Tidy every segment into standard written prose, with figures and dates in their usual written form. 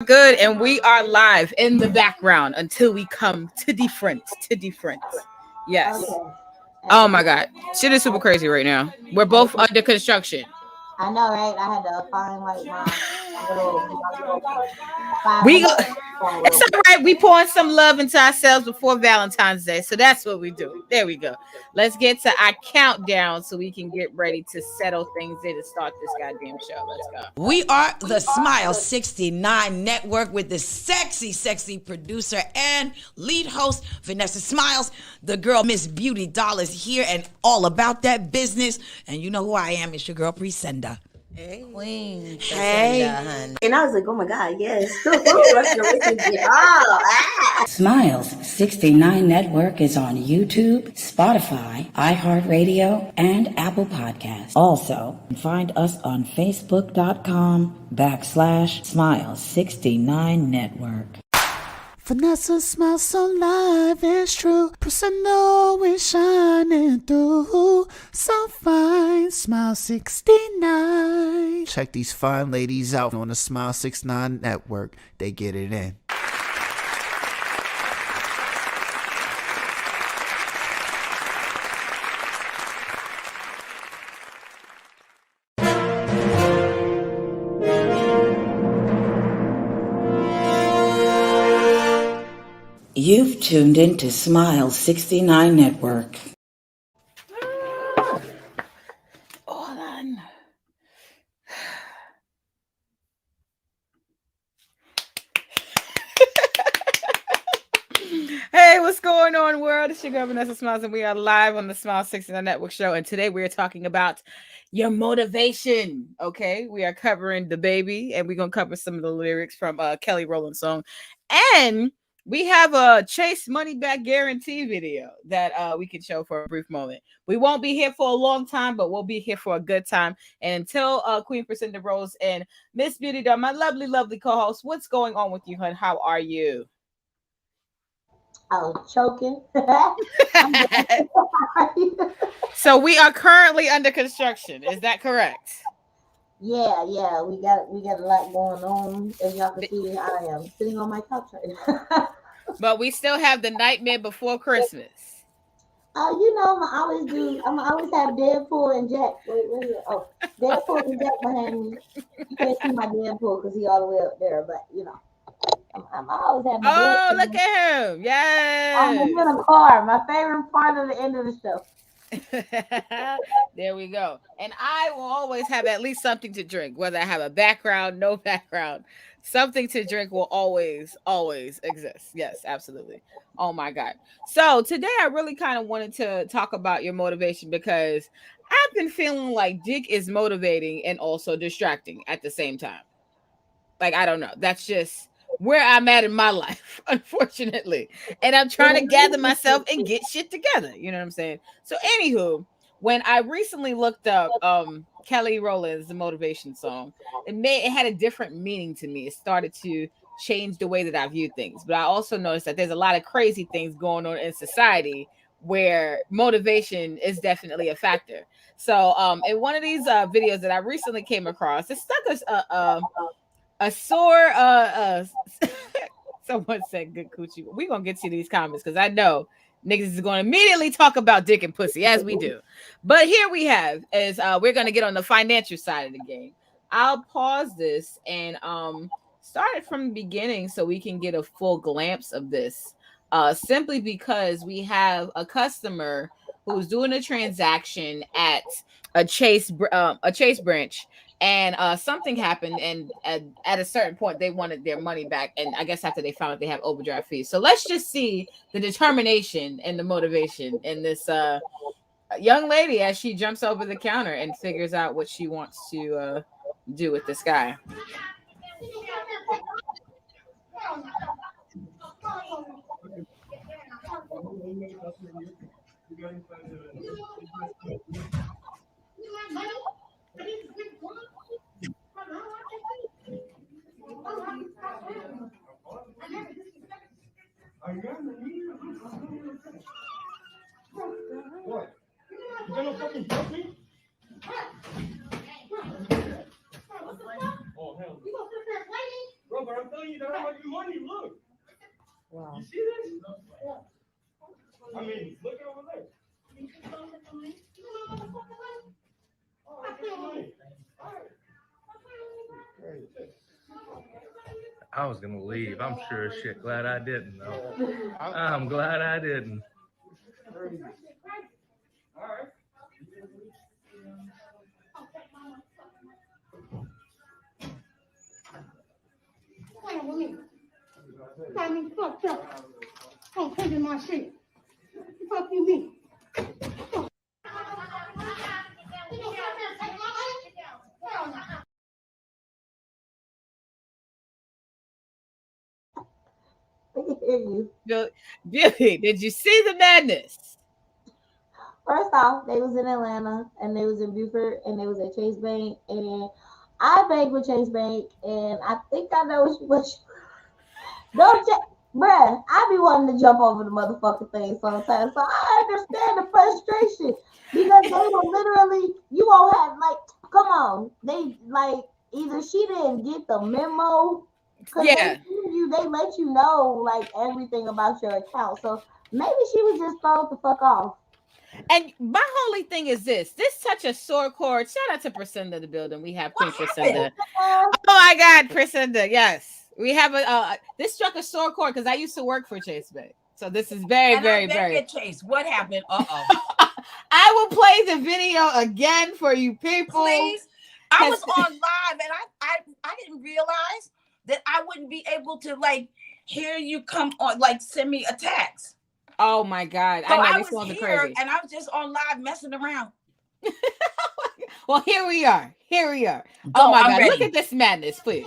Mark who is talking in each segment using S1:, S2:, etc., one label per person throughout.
S1: Good, and we are live in the background until we come to the front. To the front. Yes.
S2: Okay.
S1: Oh
S2: Okay.
S1: my God, shit is super
S2: I,
S1: crazy right now. We're both
S2: okay.
S1: under construction.
S2: I know, right? I had to find like my little five
S1: We go.
S2: minutes phone
S1: It's
S2: real quick.
S1: all right. We pouring some love into ourselves before Valentine's Day, so that's what we do. There we go. Let's get to our countdown so we can get ready to settle things in and start this goddamn show. Let's go.
S3: We are the Smile 69 Network with the sexy producer and lead host, Vanessa Smiles. The girl, Miss Beauty Doll, is here and all about that business. And you know who I am. It's your girl, Presenda.
S4: Hey, Queen.
S3: Hey.
S4: Honey.
S2: And I was like, oh my God, yes.
S5: Smiles 69 Network is on YouTube, Spotify, iHeartRadio, and Apple Podcasts. Also, find us on Facebook.com/Smiles69 Network.
S6: Vanessa smiles so live, it's true. Priscilla always shining through. So fine, Smile 69.
S7: Check these fine ladies out on the Smile 69 Network. They get it in.
S5: You've tuned into Smile 69 Network.
S1: Hold on. Hey, what's going on, world? It's your girl, Vanessa Smiles, and we are live on the Smile 69 Network show. And today we are talking about your motivation. Okay, we are covering the baby, and we're gonna cover some of the lyrics from Kelly Rowland's song, and we have a Chase Money Back Guarantee video that we can show for a brief moment. We won't be here for a long time, but we'll be here for a good time. And until Queen Priscilla Rose and Miss Beauty Doll, my lovely co-host, what's going on with you, hun? How are you?
S2: I was choking.
S1: So we are currently under construction. Is that correct?
S2: Yeah. We got a lot going on. As y'all can see, I am sitting on my couch right now.
S1: But we still have the Nightmare Before Christmas.
S2: You know, I always do. I always have Deadpool and Jack. Wait. Oh, Deadpool and Jack behind me. You can't see my Deadpool because he all the way up there. But you know, I always have my
S1: Oh,
S2: Deadpool.
S1: look at him! Yes.
S2: I'm in a car. My favorite part of the end of the show.
S1: There we go. And I will always have at least something to drink, whether I have a background, no background. Something to drink will always exist. Yes, absolutely. Oh my God. So today I really kind of wanted to talk about your motivation because I've been feeling like Dick is motivating and also distracting at the same time. Like, I don't know. That's just where I'm at in my life, unfortunately. And I'm trying to gather myself and get shit together. You know what I'm saying? So, anywho, when I recently looked up Kelly Rowland's The Motivation Song, it had a different meaning to me. It started to change the way that I view things. But I also noticed that there's a lot of crazy things going on in society where motivation is definitely a factor. So, in one of these videos that I recently came across, it stuck a sore someone said good coochie. We're gonna get to these comments because I know niggas is gonna immediately talk about dick and pussy as we do. But here we have is we're gonna get on the financial side of the game. I'll pause this and start it from the beginning so we can get a full glimpse of this. Simply because we have a customer who's doing a transaction at a Chase branch, and something happened, and at a certain point they wanted their money back, and I guess after they found out they have overdraft fees. So let's just see the determination and the motivation in this young lady as she jumps over the counter and figures out what she wants to do with this guy.
S8: What? You gonna fucking joke me? Oh, hell. You gonna sit there fighting? Bro, but I'm telling you, you that how much money. Look.
S3: Wow.
S8: You see this? I mean, look at over there. Oh, I get money.
S4: I was gonna leave. I'm sure as shit glad I didn't though. I'm glad I didn't.
S8: All right.
S9: Got me fucked up. Don't take in my shit. Fuck you mean?
S2: I can hear you.
S1: Beauty, did you see the madness?
S2: First off, they was in Atlanta and they was in Buford and they was at Chase Bank and I banked with Chase Bank and I think I know what you don't bruh, I be wanting to jump over the motherfucking thing sometimes. So I understand the frustration because they will literally you won't have like come on. They like either she didn't get the memo because
S1: Yeah.
S2: they let you know like everything about your account. So maybe she was just thrown the fuck off.
S1: And my only thing is this such a sore chord. Shout out to Priscinda in the building. We have Queen Priscinda. Oh my God, Priscinda. Yes. We have this struck a sore chord because I used to work for Chase Bank. So this is very.
S3: Chase. What happened?
S1: I will play the video again for you people.
S3: Please. I was on live and I didn't realize that I wouldn't be able to like hear you come on, like send me a text.
S1: Oh my God.
S3: So
S1: I know
S3: I was here crazy. And I was just on live messing around.
S1: Well, here we are. Oh my God.
S3: Ready.
S1: Look at this madness, please.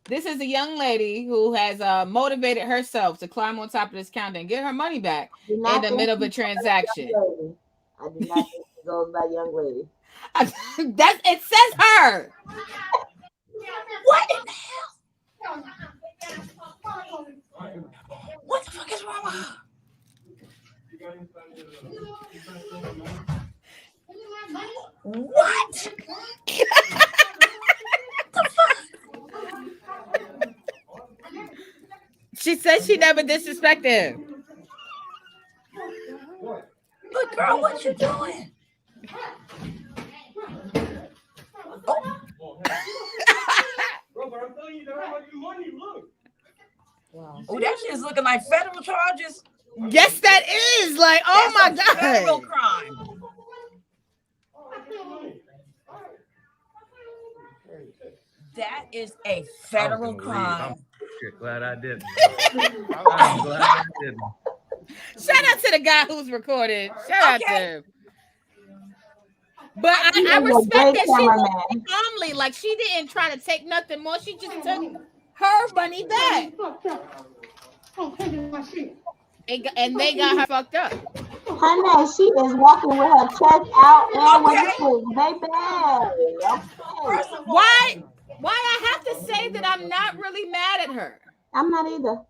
S1: This is a young lady who has motivated herself to climb on top of this counter and get her money back in the middle of a transaction.
S2: I do not think it goes by young lady.
S1: It says her.
S3: What in the hell? What the fuck is wrong with her? What? The fuck?
S1: She said she never disrespected him.
S3: But girl, what you doing?
S8: Bro, but I'm telling you that how much money. Look.
S3: Wow. Oh, that shit is looking like federal charges.
S1: Yes, that is. Like, oh my God.
S3: Federal crime. That is a federal crime.
S4: I'm shit glad I didn't. I'm glad I didn't.
S1: Shout out to the guy who's recorded. Shout out to him. But I respect that she was calmly, like she didn't try to take nothing more. She just took her money back. And they got her fucked up.
S2: Honey, she is walking with her chest out and with the food, baby. Okay.
S1: Why I have to say that I'm not really mad at her?
S2: I'm not either.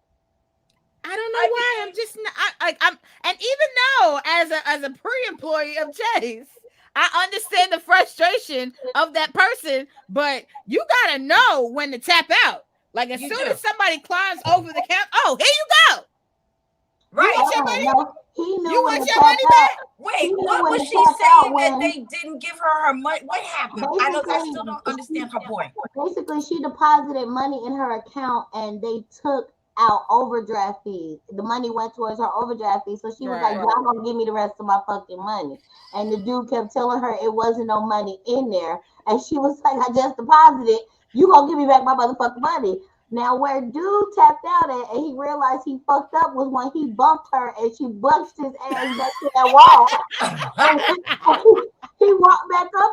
S1: I don't know why. I'm just not. I'm, and even though as a pre-employee of Chase, I understand the frustration of that person, but you gotta know when to tap out. Like as soon as somebody climbs over the counter, oh, here you go.
S3: Right.
S1: You want your money?
S2: No, he knew
S1: You want your money back?
S3: Wait, what was she saying that they didn't give her money? What happened? I still don't understand her point.
S2: Basically, she deposited money in her account and they took out overdraft fees. The money went towards her overdraft fees. So she was like, y'all gonna give me the rest of my fucking money. And the dude kept telling her it wasn't no money in there. And she was like, I just deposited. You gonna give me back my motherfucking money. Now, where dude tapped out at and he realized he fucked up was when he bumped her and she bunched his ass back to that wall. And he walked back up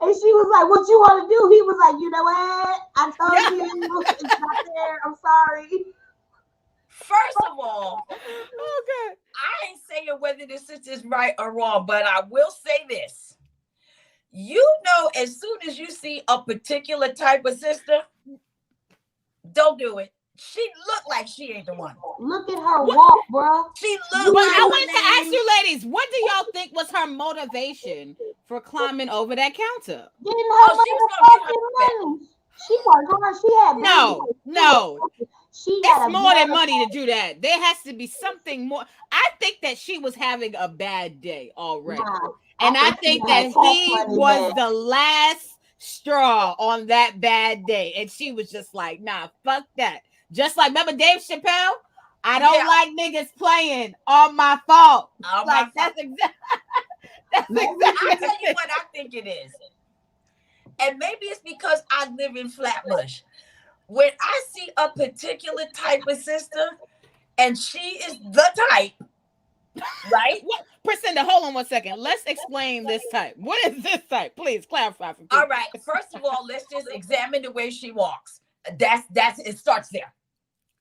S2: and she was like, what you want to do? He was like, you know what? I told you it's not there. I'm sorry.
S3: First of all, I ain't saying whether this is right or wrong, but I will say this. You know, as soon as you see a particular type of sister, don't do it. She looked like she ain't the one.
S2: Look at her walk, bro.
S3: She
S1: But
S3: looked
S1: I wanted to ask you ladies, what do y'all think was her motivation for climbing over that counter?
S2: Getting her
S3: she was gonna get her
S2: money. She worked hard. She had
S1: No,
S2: business.
S1: no.
S2: She
S1: It's
S2: got a
S1: more than money to do that. There has to be something more. I think that she was having a bad day already.
S2: Nah,
S1: And I
S2: she
S1: think
S2: got
S1: that
S2: tax
S1: he
S2: money
S1: was
S2: bad.
S1: the last straw on that bad day. And she was just like, nah, fuck that. Just like, remember Dave Chappelle? I don't like niggas playing on my fault. Like, that's exactly. That's exactly.
S3: I'll tell you what I think it is. And maybe it's because I live in Flatbush. When I see a particular type of sister, and she is the type, right?
S1: What, Priscinda, hold on 1 second. Let's explain this type. What is this type? Please clarify for me.
S3: All right. First of all, let's just examine the way she walks. That's it starts there.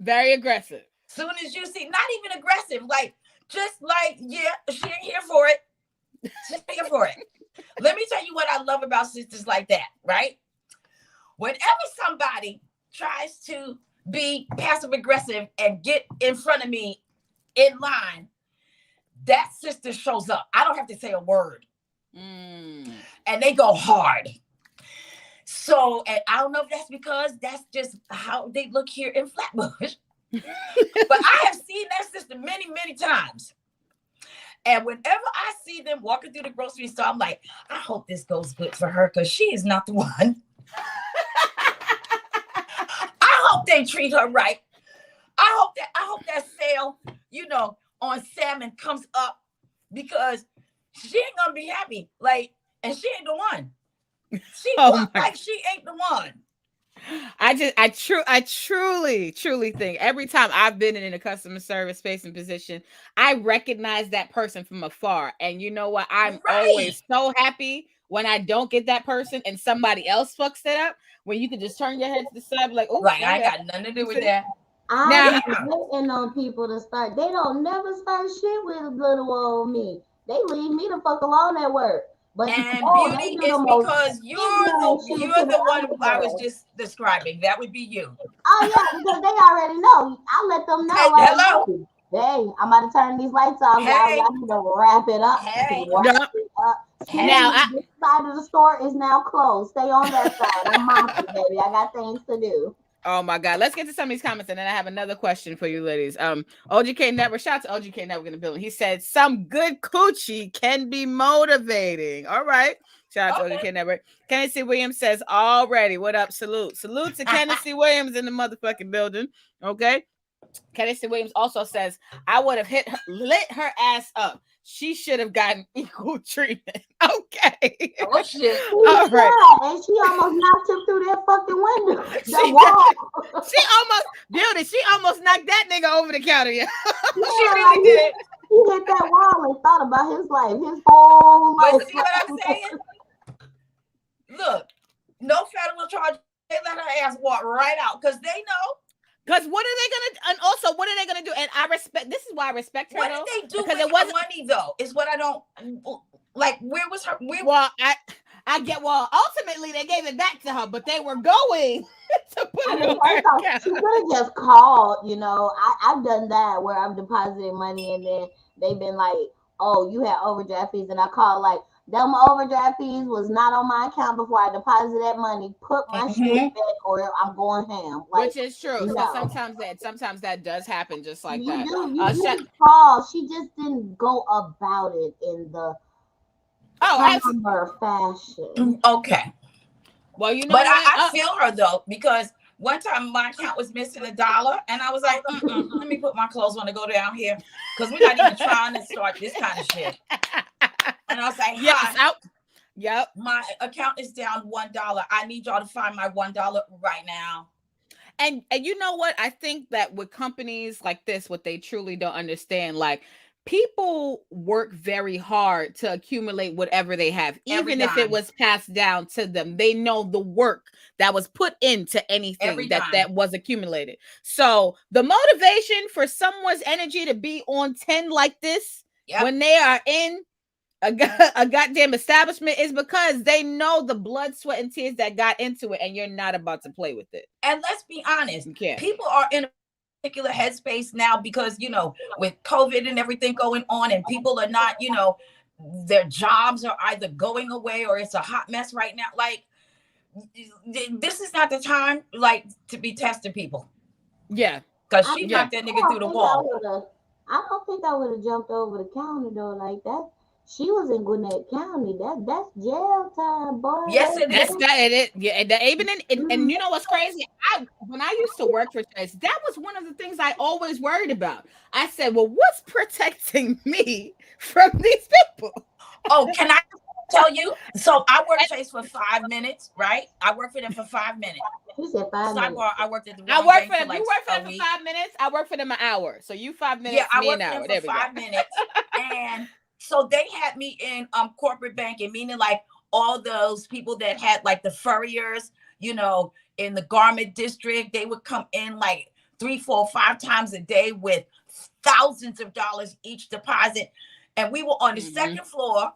S1: Very aggressive.
S3: Soon as you see, not even aggressive, like just like, yeah, she ain't here for it. She's here for it. Let me tell you what I love about sisters like that, right? Whenever somebody tries to be passive aggressive and get in front of me in line, that sister shows up. I don't have to say a word. And they go hard. So, and I don't know if that's because that's just how they look here in Flatbush. But I have seen that sister many, many times. And whenever I see them walking through the grocery store, I'm like, I hope this goes good for her because she is not the one. I hope they treat her right. I hope that sale, on salmon comes up because she ain't gonna be happy. Like, and she ain't the one. She looks like she ain't the one.
S1: I truly think every time I've been in a customer service facing position, I recognize that person from afar. And you know what? I'm always so happy when I don't get that person and somebody else fucks it up. When you can just turn your head to the side, like, oh,
S3: right, I got nothing to do with that.
S2: I'm waiting on people to start. They don't never start shit with little old me. They leave me the fuck alone at work. But
S3: and beauty is because you're the one I was just describing. That would be you.
S2: Oh yeah, because they already know. I let them know.
S3: Hey, hello.
S2: Hey, I'm about to turn these lights off.
S3: Hey.
S2: Y'all need to wrap it up. Wrap it up.
S1: Now,
S2: this side of the store is now closed. Stay on that side. I'm mopping, baby. I got things to do.
S1: Oh my God. Let's get to some of these comments and then I have another question for you ladies. OGK Network, shout out to OGK Network in the building. He said some good coochie can be motivating. All right. Shout out to OGK Network. Kenneth C. Williams says already. What up? Salute to Kenneth C. Williams in the motherfucking building. Okay. Kenneth C. Williams also says I would have lit her ass up. She should have gotten equal treatment. Okay.
S3: Oh shit.
S1: All right.
S2: And she almost knocked him through that fucking window.
S1: She almost knocked that nigga over the counter. Yeah.
S3: She really did.
S2: He hit that wall and thought about his life, his whole life.
S3: But see what I'm saying? Look, no federal charge. They let her ass walk right out because they know.
S1: Because what are they gonna? And also, what are they gonna do? And I respect. This is why I respect her.
S3: What did they do
S1: because
S3: with her money though? Is what I don't like. Where was her?
S1: Well, I get. Well, ultimately they gave it back to her, but they were going to put it on her account.
S2: She could have just called. I've done that where I've deposited money and then they've been like, "Oh, you had overdraft fees," and I called like, "Them overdraft fees was not on my account before I deposited that money. Put my shit back, or I'm going ham." Like,
S1: which is true. So sometimes that does happen, just like that.
S2: You call. She just didn't go about it in the fashion.
S3: Okay.
S1: Well, you know,
S3: but I feel her though because one time my account was missing $1, and I was like, let me put my clothes on to go down here because we're not even trying to start this kind of shit. And I was like,
S1: yep.
S3: My account is down $1. I need y'all to find my $1 right now.
S1: And you know what? I think that with companies like this, what they truly don't understand, like people work very hard to accumulate whatever they have, even if it was passed down to them. They know the work that was put into anything that was accumulated. So the motivation for someone's energy to be on 10 like this when they are in a goddamn establishment is because they know the blood, sweat, and tears that got into it, and you're not about to play with it.
S3: And let's be honest, people are in a particular headspace now because, with COVID and everything going on, and people are not, their jobs are either going away or it's a hot mess right now. Like, this is not the time like to be testing people.
S1: Yeah.
S3: Because she knocked that nigga through the wall.
S2: I don't think I would have jumped over the counter though like that. She was in Gwinnett County. That's jail time, boy.
S3: Yes, it
S1: That's
S3: is.
S1: that it. Yeah, and you know what's crazy? When I used to work for Chase, that was one of the things I always worried about. I said, well, what's protecting me from these people?
S3: Oh, can I tell you? So I worked Chase for 5 minutes, right? I worked for them for 5 minutes.
S2: You said 5 minutes.
S3: I worked at the
S1: I
S3: wrong
S1: work
S3: bank
S1: for them.
S3: like
S1: you work for them
S3: a
S1: for
S3: week.
S1: 5 minutes. I work for them an hour. So you 5 minutes.
S3: Yeah, I
S1: me
S3: worked
S1: an
S3: for
S1: hour.
S3: them for 5 minutes. And so they had me in corporate banking, meaning like all those people that had like the furriers, you know, in the garment district, they would come in like 3, 4, 5 times a day with thousands of dollars each deposit. And we were on the second floor,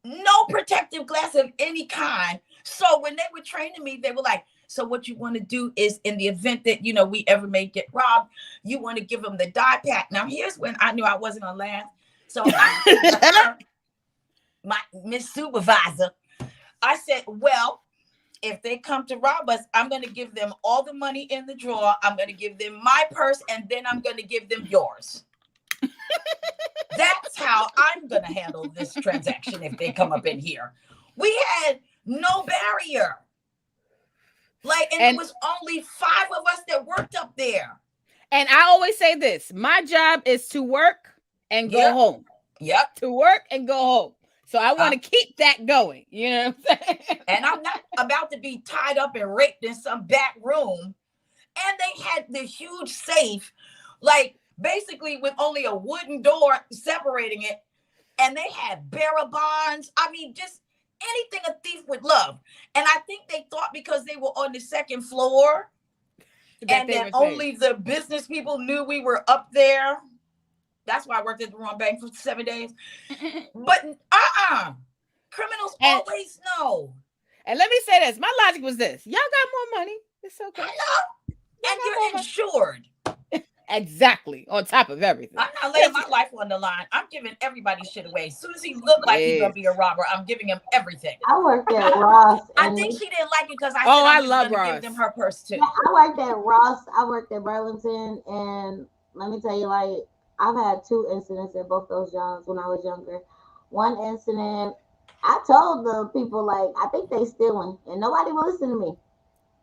S3: no protective glass of any kind. So when they were training me, they were like, so what you want to do is in the event that, you know, we ever may get robbed, you want to give them the die pack. Now, here's when I knew I wasn't on land. So I my Miss Supervisor, I said, well, if they come to rob us, I'm going to give them all the money in the drawer. I'm going to give them my purse, and then I'm going to give them yours. That's how I'm going to handle this transaction if they come up in here. We had no barrier. Like, and it was only 5 of us that worked up there.
S1: And I always say this, my job is to work and go home.
S3: Yep.
S1: To work and go home. So I want to keep that going. You know what I'm saying?
S3: And I'm not about to be tied up and raped in some back room. And they had the huge safe, like basically with only a wooden door separating it. And they had bearer bonds. I mean, just anything a thief would love. And I think they thought because they were on the second floor and that only the business people knew we were up there. That's why I worked at the wrong bank for 7 days. But criminals always know.
S1: And let me say this. My logic was this. Y'all got more money. It's okay.
S3: And you're insured.
S1: Exactly. On top of everything.
S3: I'm not laying my life on the line. I'm giving everybody shit away. As soon as he looked like he's gonna be a robber, I'm giving him everything.
S2: I worked at Ross.
S3: I think she didn't like it because I love Ross. Give them her purse too.
S2: I worked at Ross. I worked at Burlington, and let me tell you, like, I've had 2 incidents at both those jobs when I was younger. One incident, I told the people, like, I think they stealing, and nobody will listen to me.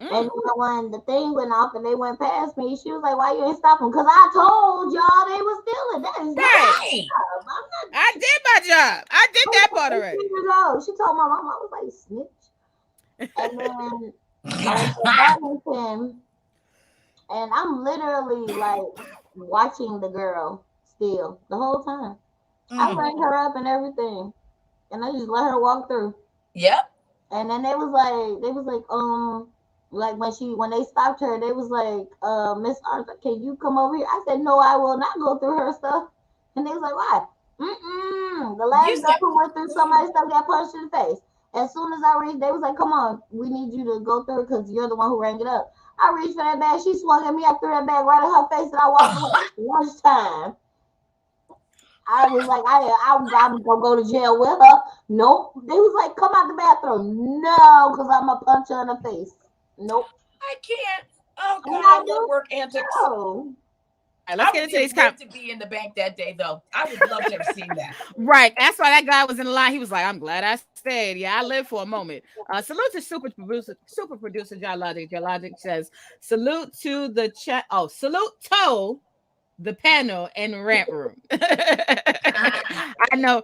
S2: And when the thing went off and they went past me, she was like, why you ain't stopping? Because I told y'all they was stealing. That is
S1: right. I did my job. I did that part already.
S2: She told my mom, I was like, snitch. And then I went to Burlington, and I'm literally like watching the girl steal the whole time. I rang her up and everything, and I just let her walk through.
S3: Yep.
S2: And then they was like when they stopped her, they was like, Miss Arthur, can you come over here? I said, no, I will not go through her stuff. And they was like, why? The last guy who went through somebody's stuff got punched in the face. As soon as I reached, they was like, come on, we need you to go through it because you're the one who rang it up. I reached for that bag. She swung at me. I threw that bag right in her face, and I walked away. Lunchtime. I was like, I'm gonna go to jail with her. Nope. They was like, come out the bathroom. No, because I'm gonna punch her in the face. Nope.
S3: I can't. Oh God, I love work antics.
S2: No.
S1: Right, let's get into these
S3: to be in the bank that day, though. I would love to have seen that.
S1: Right. That's why that guy was in the line. He was like, I'm glad I stayed. Yeah, I lived for a moment. Salute to super producer Geologic. Geologic says, salute to the chat. Oh, salute to the panel and rant room. I know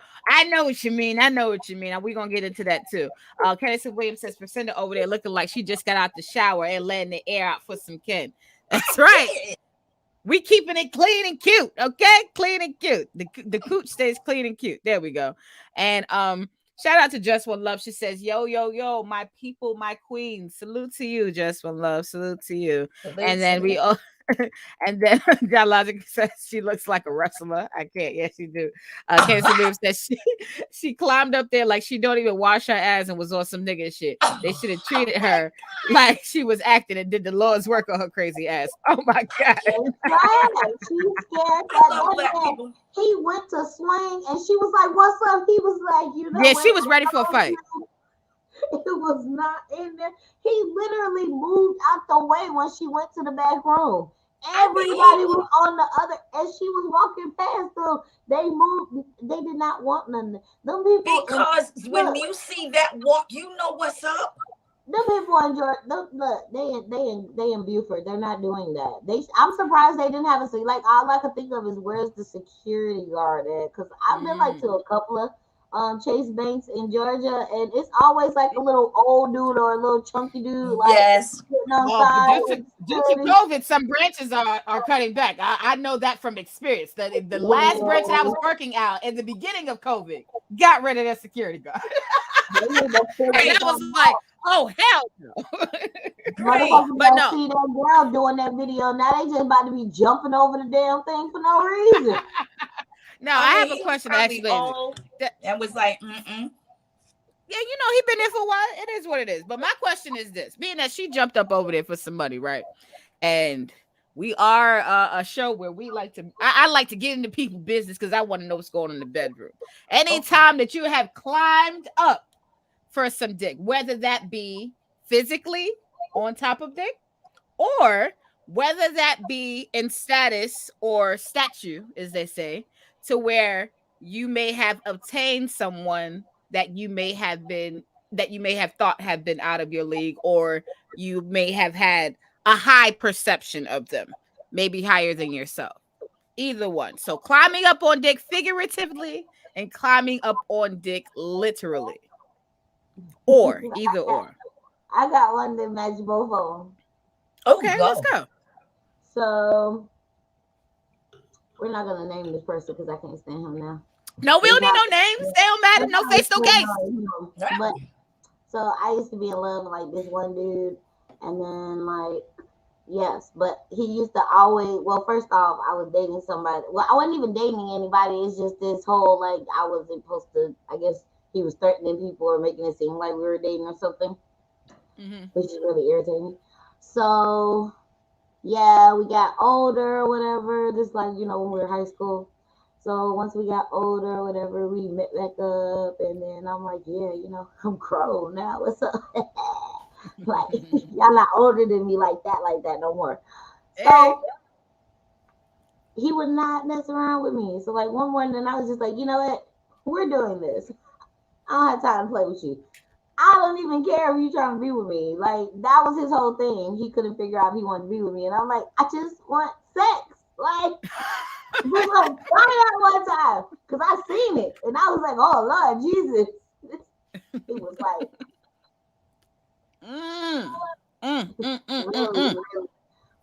S1: what you mean. We're gonna get into that too. Candace Williams says Priscilla over there looking like she just got out the shower and letting the air out for some Ken. That's right. We keeping it clean and cute, okay? Clean and cute. The cooch stays clean and cute. There we go. And shout out to Just One Love. She says, yo, my people, my queen. Salute to you, Just One Love. Salute to you. And then we all and then John Logic says she looks like a wrestler. I can't. Yes, she do. Candace Williams says she climbed up there like she don't even wash her ass and was on some nigga shit. They should have treated her like she was acting and did the Lord's work on her crazy ass. Oh my God.
S2: She's scared that he went to swing and she was like, what's up? He was like,
S1: yeah, she was ready for a fight.
S2: It was not in there. He literally moved out the way when she went to the back room. Everybody was on the other, as she was walking past them. They moved. They did not want none. Them people.
S3: Because when
S2: Look,
S3: you see that walk, you know what's up.
S2: them people in Georgia, look, they in Buford. They're not doing that. I'm surprised they didn't have a like. All I could think of is where's the security guard at? Because I've been like to a couple of Chase Banks in Georgia, and it's always like a little old dude or a little chunky dude, like
S3: Yes.
S2: sitting
S1: Well, but
S2: outside with
S1: due to
S2: security.
S1: COVID, some branches are cutting back. I know that from experience. The last branch that I was working out in the beginning of COVID got rid of their security guard.
S2: They need to figure
S1: And I
S2: that
S1: was like,
S2: out.
S1: oh hell no.
S3: Right.
S2: Motherfuckers
S1: But
S2: that
S1: no,
S2: see that girl doing that video, now they just about to be jumping over the damn thing for no reason.
S1: no,
S3: I
S1: I
S3: mean,
S1: have a
S3: he was
S1: question
S3: probably
S1: actually.
S3: old and was like,
S1: Yeah, he been there for a while. It is what it is. But my question is this: being that she jumped up over there for some money, right? And we are a show where we like to. I like to get into people's business because I want to know what's going on in the bedroom. Anytime that you have climbed up for some dick, whether that be physically on top of dick, or whether that be in status or statue, as they say, to where you may have obtained someone that you may have thought have been out of your league, or you may have had a high perception of them, maybe higher than yourself. Either one. So climbing up on dick figuratively and climbing up on dick literally. Or either or.
S2: I got one that match both of them.
S1: Okay, let's go.
S2: So we're not gonna name this person because I can't stand him now.
S1: No, we
S2: It's
S1: don't need
S2: not.
S1: no names. They don't matter.
S2: It's
S1: No
S2: not
S1: face, no
S2: well
S1: case.
S2: known, But so I used to be in love with like this one dude, and then like yes, but he used to always. Well, first off, I was dating somebody. Well, I wasn't even dating anybody. It's just this whole like I wasn't supposed to. I guess he was threatening people or making it seem like we were dating or something, which is really irritating. So yeah, we got older or whatever. Just like when we were high school. So once we got older or whatever, we met back up, and then I'm like, yeah, I'm grown now. What's up? Like y'all not older than me like that no more. So he would not mess around with me. So like one morning, I was just like, you know what? We're doing this. I don't have time to play with you. I don't even care if you trying to be with me. Like that was his whole thing. He couldn't figure out if he wanted to be with me, and I'm like, I just want sex. Like we're gonna try it out one time because I seen it, and I was like, oh Lord Jesus. It was like really,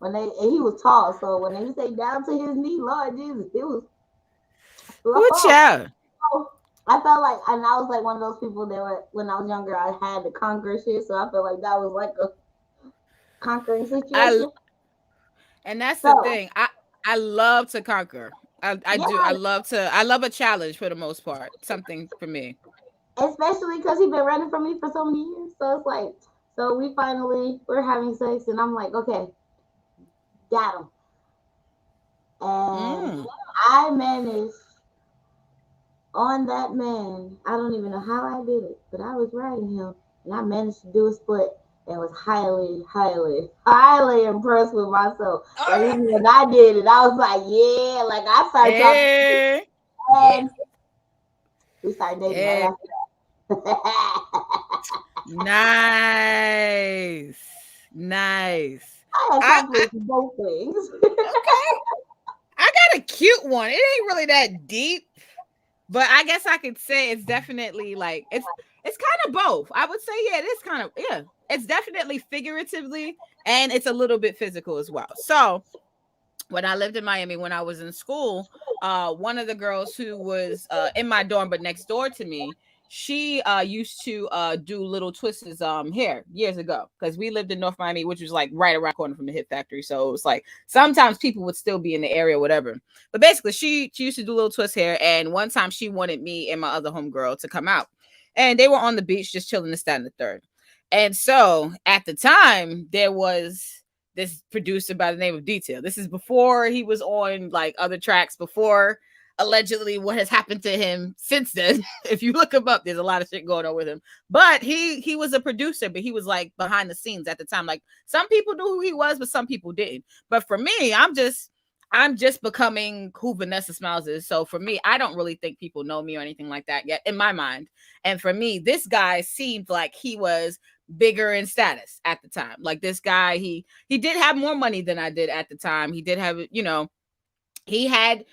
S2: really. And he was tall, so when they say down to his knee, Lord Jesus, it was.
S1: Good job.
S2: I felt like, and I was like one of those people that when I was younger, I had to conquer shit. So I felt like that was like a conquering situation.
S1: And that's the thing. I love to conquer. I do. I love a challenge for the most part. Something for me.
S2: Especially because he's been running from me for so many years. So it's like, so we're having sex, and I'm like, okay, got him. And I managed on that man. I don't even know how I did it, but I was riding him, and I managed to do a split, and was highly, highly, highly impressed with myself. And even when I did it, I was like, yeah, like I started talking, and we started dating right after that.
S1: Nice.
S2: I accomplished both things.
S1: Okay. I got a cute one. It ain't really that deep, but I guess I could say it's definitely like it's kind of both. I would say it is kind of it's definitely figuratively and it's a little bit physical as well. So when I lived in Miami, when I was in school, one of the girls who was in my dorm but next door to me, she used to do little twists hair years ago because we lived in North Miami, which was like right around the corner from the Hip Factory. So it was like sometimes people would still be in the area, whatever. But basically, she used to do little twist hair. And one time she wanted me and my other homegirl to come out. And they were on the beach just chilling the stand the third. And so at the time, there was this producer by the name of Detail. This is before he was on like other tracks, before allegedly what has happened to him since then. If you look him up, there's a lot of shit going on with him. But he was a producer, but he was like behind the scenes at the time. Like some people knew who he was, but some people didn't. But for me, I'm just becoming who Vanessa Smilez is. So for me, I don't really think people know me or anything like that yet in my mind. And for me, this guy seemed like he was bigger in status at the time. Like this guy, he did have more money than I did at the time. He did have, he had,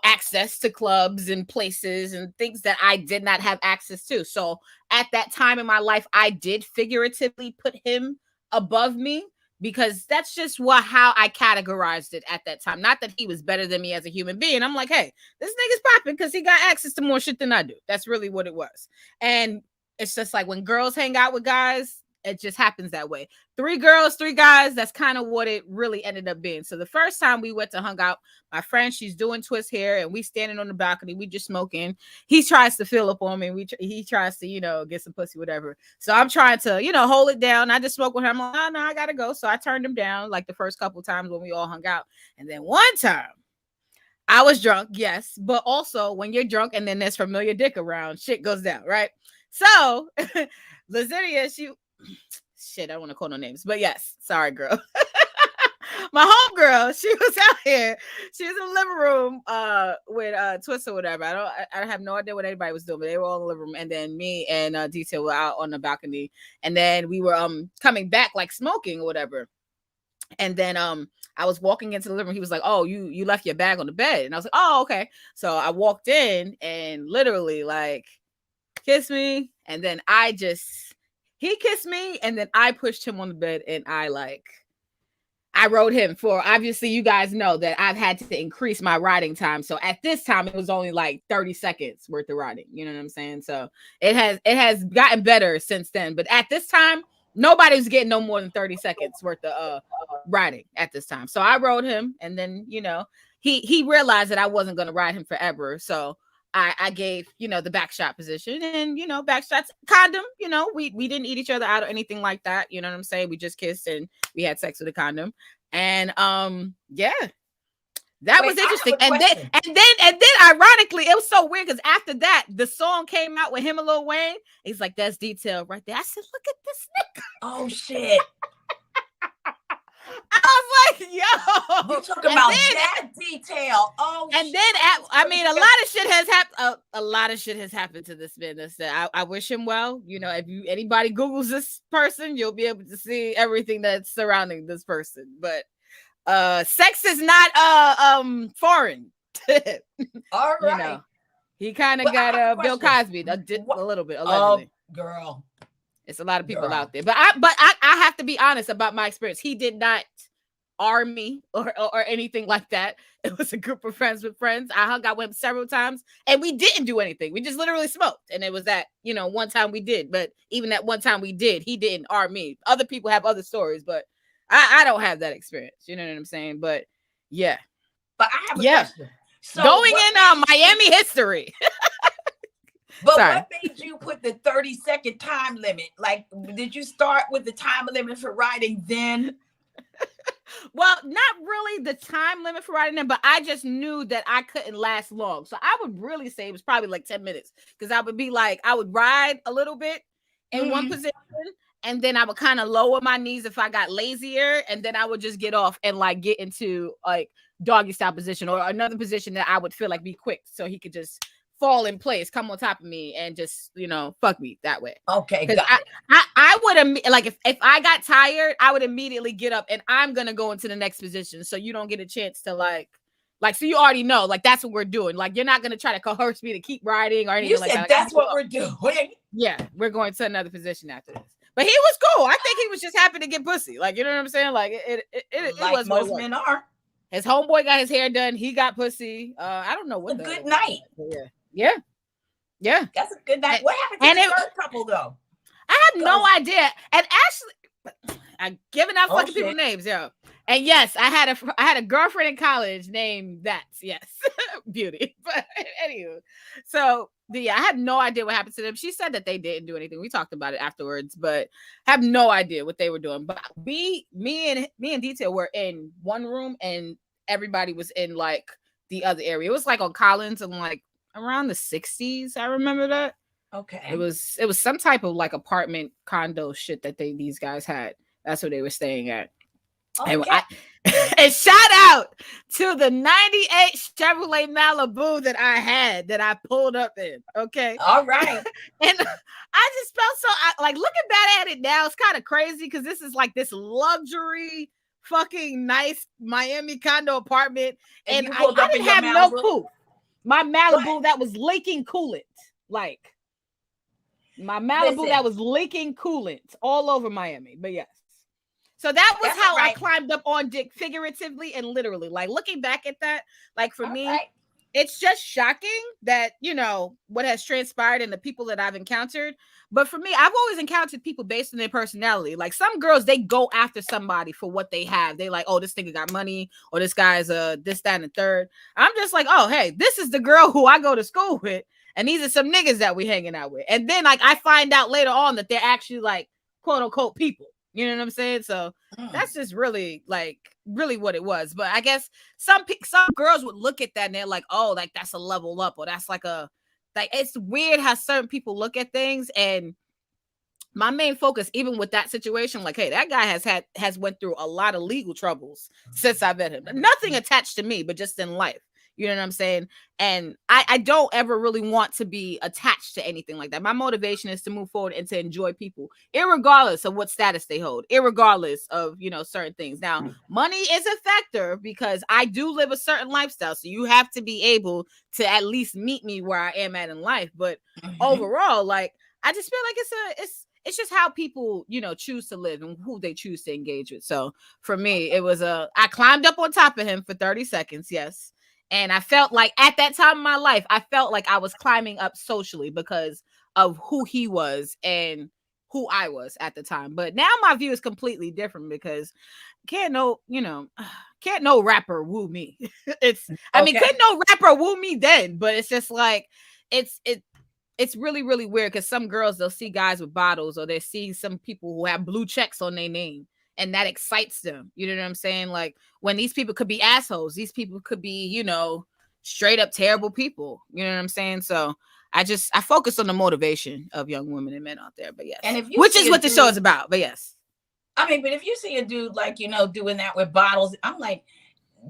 S1: access to clubs and places and things that I did not have access to. So at that time in my life, I did figuratively put him above me, because that's just how I categorized it at that time. Not that he was better than me as a human being. I'm like, hey, this nigga's popping because he got access to more shit than I do. That's really what it was. And it's just like when girls hang out with guys, it just happens that way. 3 girls, 3 guys. That's kind of what it really ended up being. So the first time we went to hung out, my friend, she's doing twist hair, and we standing on the balcony. We just smoking. He tries to fill up on me. He tries to, get some pussy, whatever. So I'm trying to, hold it down. I just smoke with him. I'm like, oh, no, I gotta go. So I turned him down like the first couple times when we all hung out. And then one time I was drunk, yes, but also when you're drunk and then there's familiar dick around, shit goes down, right? So Lazinia, I don't want to call no names, but yes, sorry, girl. My homegirl, she was out here. She was in the living room with Twist or whatever. I have no idea what anybody was doing, but they were all in the living room. And then me and Detail were out on the balcony. And then we were coming back like smoking or whatever. And then I was walking into the living room. He was like, oh, you left your bag on the bed. And I was like, oh, okay. So I walked in and literally like kissed me. And then he kissed me, and then I pushed him on the bed, and I rode him for, obviously you guys know that I've had to increase my riding time. So at this time it was only like 30 seconds worth of riding. You know what I'm saying? So it has gotten better since then. But at this time, nobody was getting no more than 30 seconds worth of riding at this time. So I rode him, and then, he realized that I wasn't going to ride him forever. So I gave, the back shot position, and, back shots, condom, we didn't eat each other out or anything like that. You know what I'm saying? We just kissed and we had sex with a condom. And, yeah, that was interesting. And then ironically, it was so weird because after that, the song came out with him and Lil Wayne. He's like, that's Detail right there. I said, look at this nigga.
S3: Oh, shit.
S1: I was like, yo,
S3: you talking about that Detail. Oh,
S1: and then a lot of shit has happened. A lot of shit has happened to this man. I wish him well. If anybody Googles this person, you'll be able to see everything that's surrounding this person. But sex is not foreign.
S3: All right.
S1: He kind of got Bill Cosby a little bit, allegedly.
S3: Girl.
S1: It's a lot of people out there, but I have to be honest about my experience. He did not arm me or anything like that. It was a group of friends with friends. I hung out with him several times, and we didn't do anything. We just literally smoked, and it was that one time we did. But even that one time we did, he didn't arm me. Other people have other stories, but I don't have that experience. You know what I'm saying? But yeah.
S3: But I have a question.
S1: So going in Miami history.
S3: But what made you put the 30-second time limit? Like, did you start with the time limit for riding then?
S1: Well, not really the time limit for riding them, but I just knew that I couldn't last long. So I would really say it was probably like 10 minutes, because I would be like, I would ride a little bit in one position, and then I would kind of lower my knees if I got lazier, and then I would just get off and like get into like doggy style position or another position that I would feel like be quick, so he could just fall in place, come on top of me, and just fuck me that way.
S3: Okay,
S1: because I would like if I got tired, I would immediately get up and I'm gonna go into the next position, so you don't get a chance to like so you already know like that's what we're doing. Like you're not gonna try to coerce me to keep riding or anything like that.
S3: That's what we're doing.
S1: Yeah, we're going to another position after this. But he was cool. I think he was just happy to get pussy. Like, you know what I'm saying? Like it
S3: like
S1: was
S3: most men are.
S1: His homeboy got his hair done. He got pussy. I don't know what.
S3: A good night.
S1: Yeah.
S3: That's a good night. What happened to the third couple though?
S1: I have no idea. And actually, I'm giving out fucking people names, yo. And yes, I had a girlfriend in college named yes, Beauty. But anywho, so I have no idea what happened to them. She said that they didn't do anything. We talked about it afterwards, but I have no idea what they were doing. But me and Detail were in one room, and everybody was in like the other area. It was like on Collins and like around the 60s. I remember that.
S3: Okay.
S1: It was some type of like apartment condo shit that these guys had. That's what they were staying at.
S3: Okay.
S1: And shout out to the 98 Chevrolet Malibu that I pulled up in. Okay.
S3: All right.
S1: And I just felt so like looking back at it now, it's kind of crazy because this is like this luxury fucking nice Miami condo apartment. And I didn't have no clue. My Malibu that was leaking coolant. Like my Malibu that was leaking coolant all over Miami. But yes. So that was how I climbed up on dick, figuratively and literally. Like looking back at that, like for me, it's just shocking that, you know, what has transpired and the people that I've encountered. But for me, I've always encountered people based on their personality. Like some girls, they go after somebody for what they have. They like, oh, this nigga got money, or this guy's this, that, and the third. I'm just like, oh, hey, this is the girl who I go to school with. And these are some niggas that we hanging out with. And then like I find out later on that they're actually like quote unquote people. You know what I'm saying? So that's just really what it was. But I guess some girls would look at that and they're like, oh, like that's a level up, or that's like it's weird how certain people look at things. And my main focus, even with that situation, like, hey, that guy has went through a lot of legal troubles since I met him. Nothing attached to me, but just in life. You know what I'm saying? And I don't ever really want to be attached to anything like that. My motivation is to move forward and to enjoy people, irregardless of what status they hold, irregardless of, you know, certain things. Now, money is a factor because I do live a certain lifestyle. So you have to be able to at least meet me where I am at in life. But overall, like, I just feel like it's just how people, you know, choose to live and who they choose to engage with. So for me, it was I climbed up on top of him for 30 seconds. Yes. And I felt like at that time in my life, I felt like I was climbing up socially because of who he was and who I was at the time. But now my view is completely different because can't no rapper woo me. I mean, couldn't no rapper woo me then, but it's just like, it's really, really weird because some girls, they'll see guys with bottles or they see some people who have blue checks on their name. And that excites them. You know what I'm saying? Like when these people could be assholes, these people could be, you know, straight up terrible people. You know what I'm saying? So I focus on the motivation of young women and men out there. But yes,
S3: and
S1: which is what the show is about. But yes.
S3: I mean, but if you see a dude like, you know, doing that with bottles, I'm like,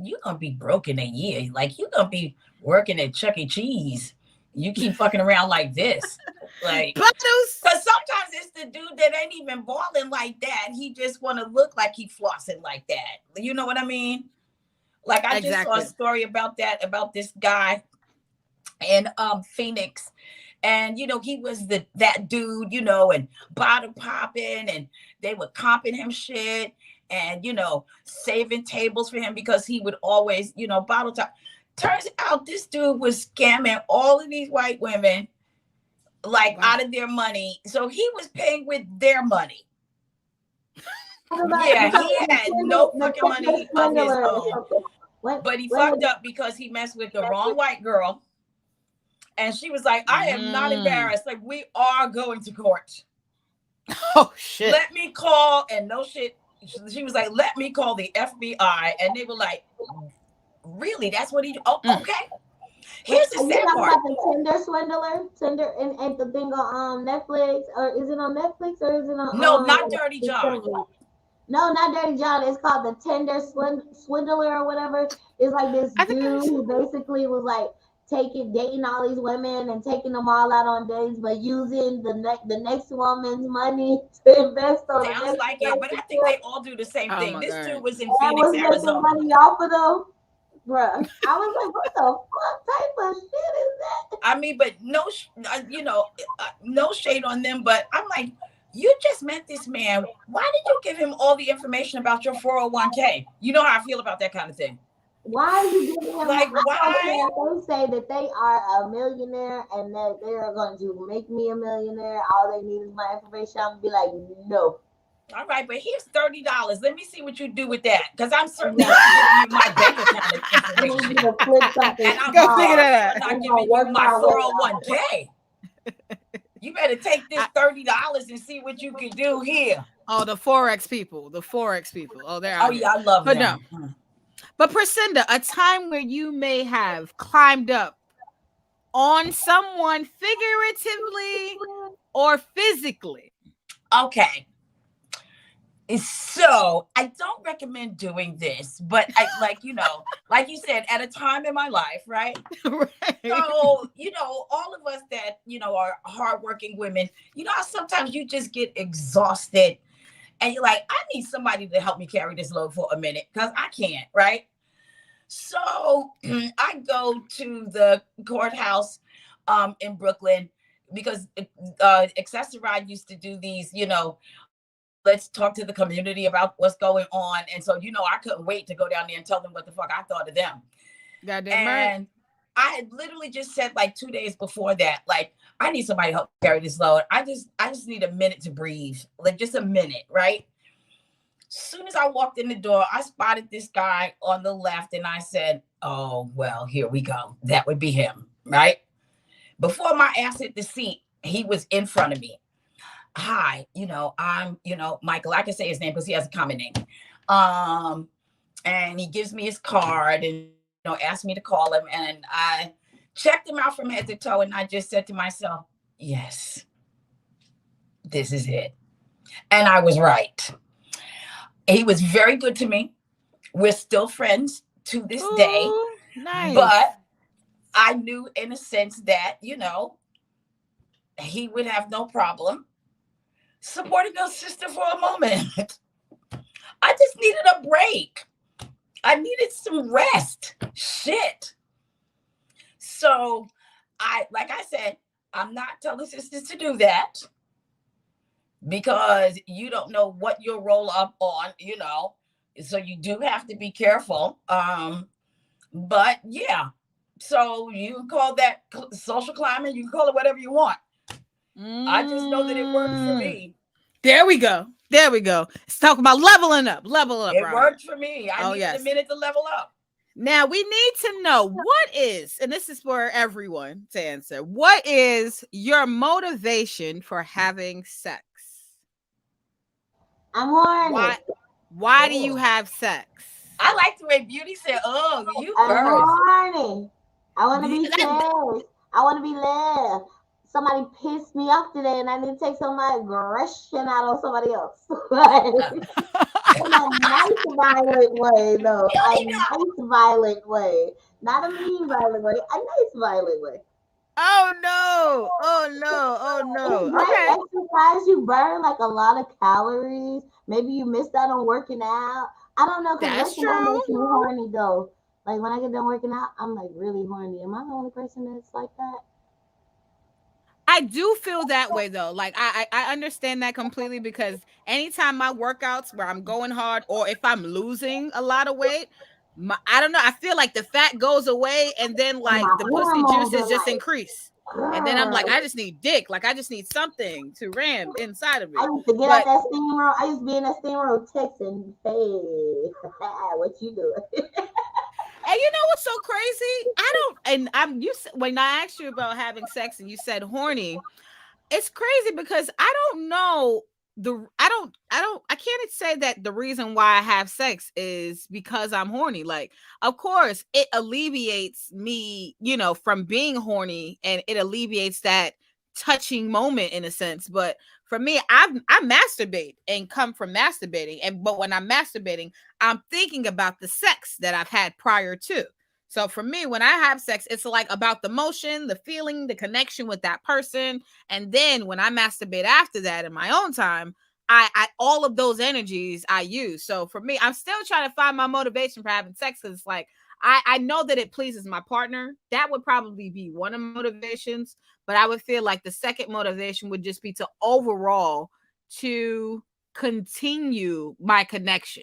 S3: you're going to be broke in a year. Like you're going to be working at Chuck E. Cheese. You keep fucking around like this. Like, because sometimes it's the dude that ain't even balling like that. He just want to look like he flossing like that. You know what I mean? Like I just saw a story about this guy in Phoenix. And, you know, he was that dude, you know, and bottle popping, and they were comping him shit and, you know, saving tables for him because he would always, you know, bottle top. Turns out this dude was scamming all of these white women, like out of their money. So he was paying with their money. Yeah, he had no fucking money of his own. But he fucked up because he messed with the wrong white girl. And she was like, I am not embarrassed. Like, we are going to court.
S1: Oh, shit.
S3: Let me call, and no shit. She was like, let me call the FBI. And they were like, really? That's what he do? Oh, okay. Here's the sad part.
S2: About the Tinder swindler? Tinder and the thing on Netflix? Or is it on Netflix or is it on...
S3: No, not Dirty John.
S2: No, not Dirty John. It's called the Tinder swindler or whatever. It's like this dude who basically was like dating all these women and taking them all out on dates, but using the next woman's money to invest on.
S3: Sounds like it, but I think they all do the same thing. This dude was in Phoenix,
S2: Arizona.
S3: Arizona.
S2: Money off of them. Bruh, I was like, what the fuck type of shit is that?
S3: I mean, but no, no shade on them, but I'm like, you just met this man. Why did you give him all the information about your 401k? You know how I feel about that kind of thing.
S2: Why are you giving him?
S3: Like, why?
S2: They say that they are a millionaire and that they are going to make me a millionaire. All they need is my information. I'm gonna be like, no.
S3: All right, but here's $30. Let me see what you do with that, because I'm certainly not giving you my bank account information. And I'm
S1: go figure that out.
S3: not giving you my 401k. You better take this $30 and see what you can do here.
S1: Oh, the Forex people. Oh, they're out
S3: yeah, I love
S1: but
S3: them.
S1: No. But Priscinda, a time where you may have climbed up on someone figuratively or physically.
S3: Okay. So I don't recommend doing this, but I like, like you said, at a time in my life, right?
S1: Right.
S3: So, all of us that, are hardworking women, how sometimes you just get exhausted and you're like, I need somebody to help me carry this load for a minute because I can't, right? So I go to the courthouse in Brooklyn because Accessoride used to do these, let's talk to the community about what's going on. And so, I couldn't wait to go down there and tell them what the fuck I thought of them.
S1: Goddamn
S3: And I had literally just said like 2 days before that, like, I need somebody to help carry this load. I just need a minute to breathe, like just a minute, right? Soon as I walked in the door, I spotted this guy on the left and I said, oh, well, here we go. That would be him, right? Before my ass hit the seat, he was in front of me. Hi, I'm, Michael. I can say his name because he has a common name. And he gives me his card and, asked me to call him. And I checked him out from head to toe. And I just said to myself, yes, this is it. And I was right. He was very good to me. We're still friends to this day.
S1: Nice.
S3: But I knew in a sense that, he would have no problem supporting your sister for a moment. I just needed a break. I needed some rest. Shit. So like I said, I'm not telling sisters to do that because you don't know what you'll roll up on, so you do have to be careful. But yeah, so you can call that social climbing. You can call it whatever you want. I just know that it worked for me.
S1: There we go. Let's talk about leveling up. Level up.
S3: It worked for me. I needed
S1: yes.
S3: a minute to level up.
S1: Now we need to know what is, and this is for everyone to answer, what is your motivation for having sex?
S2: I'm horny.
S1: Why do you have sex?
S3: I like the way Beauty said, oh, you
S2: I'm
S3: first.
S2: horny. I want to be saved. I want to be loved. Somebody pissed me off today and I need to take some of my aggression out on somebody else. In a nice violent way, though. A nice violent way. Not a mean violent way. A nice violent way.
S1: Oh no.
S2: Okay. Exercise, you burn like a lot of calories. Maybe you missed out on working out. I don't know.
S1: That's
S2: true. Makes me
S1: true.
S2: horny though. Like when I get done working out, I'm like really horny. Am I the only person that's like that?
S1: I do feel that way though. Like I understand that completely because anytime my workouts where I'm going hard or if I'm losing a lot of weight, I don't know. I feel like the fat goes away and then like the pussy juices just increase. And then I'm like, I just need dick. Like I just need something to ram inside of me.
S2: I used to get out that steam room. I used to be in that steam room texting, hey, what you doing?
S1: And you know what's so crazy? When I asked you about having sex and you said horny, it's crazy because I don't know I can't say that the reason why I have sex is because I'm horny. Like, of course, it alleviates me, from being horny and it alleviates that touching moment in a sense. But for me, I masturbate and come from masturbating. But when I'm masturbating, I'm thinking about the sex that I've had prior to. So for me, when I have sex, it's like about the motion, the feeling, the connection with that person. And then when I masturbate after that in my own time, I all of those energies I use. So for me, I'm still trying to find my motivation for having sex because it's like I know that it pleases my partner. That would probably be one of my motivations. But I would feel like the second motivation would just be to overall to continue my connection.